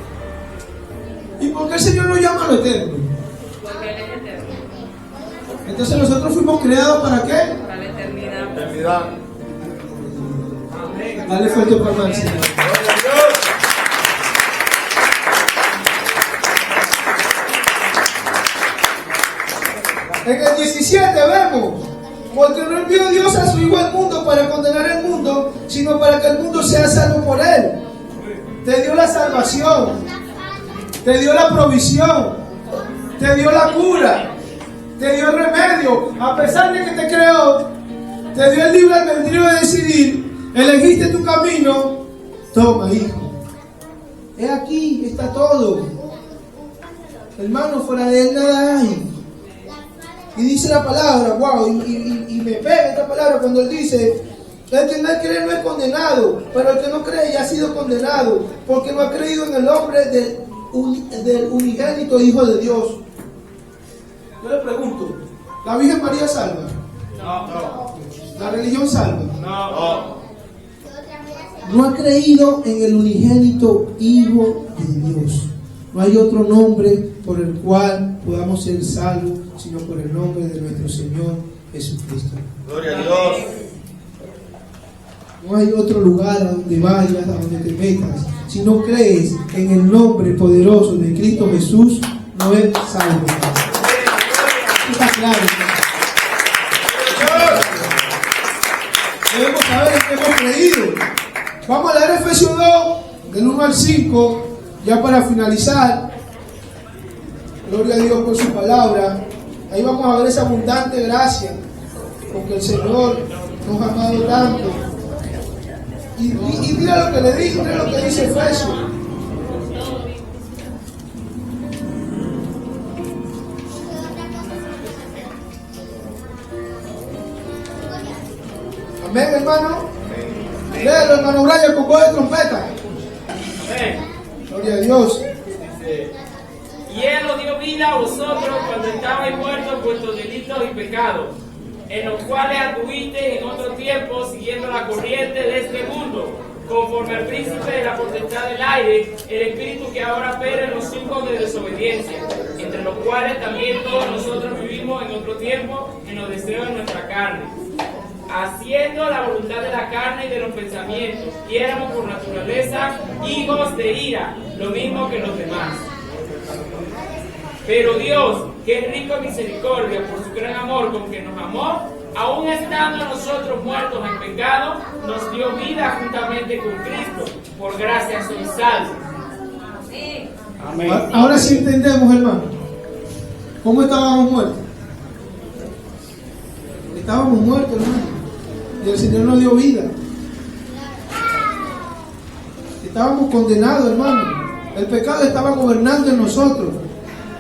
¿Y por qué el Señor nos llama a lo eterno?
Porque Él es eterno.
Entonces nosotros fuimos creados ¿para qué?
Para la eternidad.
Eternidad.
Dale fuerte palmas al Señor. En el 17 vemos Porque no envió Dios a su Hijo al mundo para condenar el mundo, sino para que el mundo sea salvo por Él. Te dio la salvación, te dio la provisión, te dio la cura, te dio el remedio. A pesar de que te creó, te dio el libre albedrío de decidir, elegiste tu camino. Toma, hijo. He aquí, está todo. Hermano, fuera de Él nada hay. Y dice la palabra, wow, y me pega esta palabra cuando Él dice: el que no cree no es condenado, pero el que no cree ya ha sido condenado, porque no ha creído en el nombre del unigénito Hijo de Dios. Yo le pregunto, ¿la Virgen María salva?
No.
¿La religión salva?
No.
No ha creído en el unigénito Hijo de Dios. No hay otro nombre por el cual podamos ser salvos, sino por el nombre de nuestro Señor Jesucristo.
Gloria a Dios.
No hay otro lugar a donde vayas, a donde te metas. Si no crees en el nombre poderoso de Cristo Jesús, no es salvo. Está claro. Debemos saber en qué hemos creído. Vamos a leer Efesios 2, del 1 al 5, ya para finalizar. Gloria a Dios por su palabra. Ahí vamos a ver esa abundante gracia, porque el Señor nos ha amado tanto. Y mira lo que le dice, mira lo que dice Efesios. Amén, hermano. Léalo, hermano Brian, con voz de trompeta.
Amén.
Gloria a Dios.
Y Él os dio vida a vosotros cuando estabais muertos en vuestros delitos y pecados, en los cuales anduvisteis en otro tiempo siguiendo la corriente de este mundo, conforme al príncipe de la potestad del aire, el espíritu que ahora opera en los hijos de desobediencia, entre los cuales también todos nosotros vivimos en otro tiempo en los deseos de nuestra carne, haciendo la voluntad de la carne y de los pensamientos, y éramos por naturaleza hijos de ira, lo mismo que los demás. Pero Dios, que es rico en misericordia por su gran amor con que nos amó, aun estando nosotros muertos en pecado, nos dio vida juntamente con Cristo. Por gracia sois salvos.
Amén.
Ahora sí entendemos, hermano, cómo estábamos muertos. Estábamos muertos, hermano, y el Señor nos dio vida. Estábamos condenados, hermano. El pecado estaba gobernando en nosotros.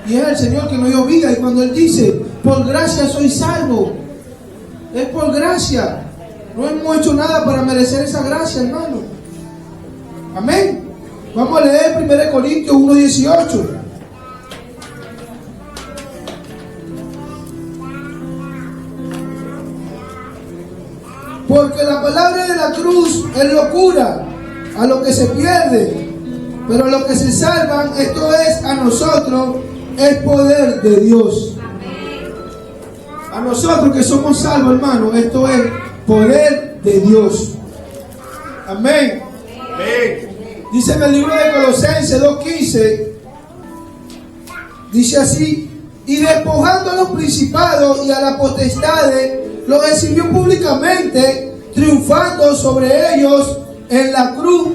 Y es el Señor que nos dio vida. Y cuando Él dice, por gracia soy salvo, es por gracia. No hemos hecho nada para merecer esa gracia, hermano. Amén. Vamos a leer 1 Corintios 1:18. Porque la palabra de la cruz es locura a lo que se pierde, pero a lo que se salvan, esto es a nosotros, es poder de Dios. A nosotros que somos salvos, hermano, esto es poder de Dios. Amén. Dice en el libro de Colosenses 2:15, dice así: y despojando a los principados y a las potestades, los exhibió públicamente, triunfando sobre ellos en la cruz.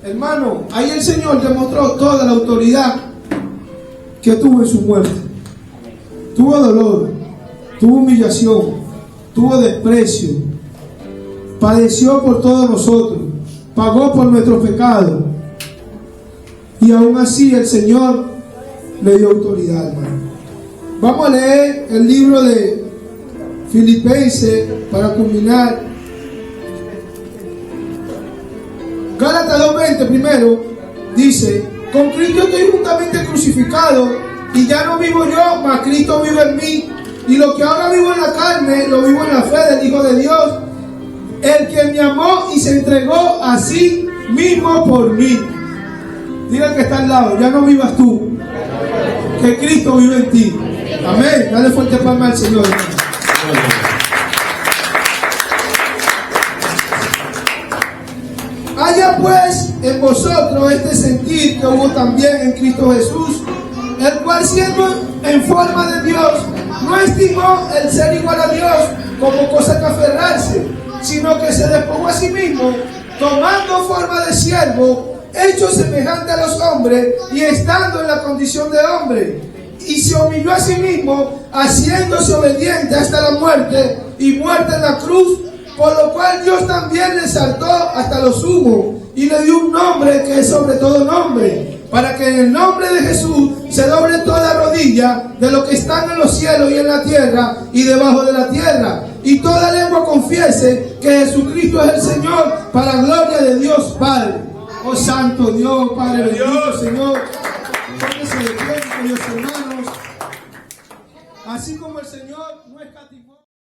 Hermano, ahí el Señor demostró toda la autoridad que tuvo en su muerte. Tuvo dolor, tuvo humillación, tuvo desprecio, padeció por todos nosotros, pagó por nuestros pecados, y aún así el Señor le dio autoridad, hermano. Vamos a leer el libro de Filipenses para culminar. Gálatas 2:20 primero dice: con Cristo estoy juntamente crucificado, y ya no vivo yo, mas Cristo vive en mí. Y lo que ahora vivo en la carne, lo vivo en la fe del Hijo de Dios, el que me amó y se entregó a sí mismo por mí. Dile al que está al lado: ya no vivas tú, que Cristo vive en ti. Amén. Dale fuerte palma al Señor. Haya pues en vosotros este sentir que hubo también en Cristo Jesús, el cual siendo en forma de Dios, no estimó el ser igual a Dios como cosa que aferrarse, sino que se despojó a sí mismo, tomando forma de siervo, hecho semejante a los hombres y estando en la condición de hombre. Y se humilló a sí mismo, haciéndose obediente hasta la muerte y muerte en la cruz, por lo cual Dios también le exaltó hasta lo sumo y le dio un nombre que es sobre todo nombre, para que en el nombre de Jesús se doble toda rodilla de los que están en los cielos y en la tierra y debajo de la tierra, y toda lengua confiese que Jesucristo es el Señor, para gloria de Dios Padre. Oh Santo Dios, Padre bendito, Señor. Póngase de pie, queridos hermanos. Así como el Señor no escatimó.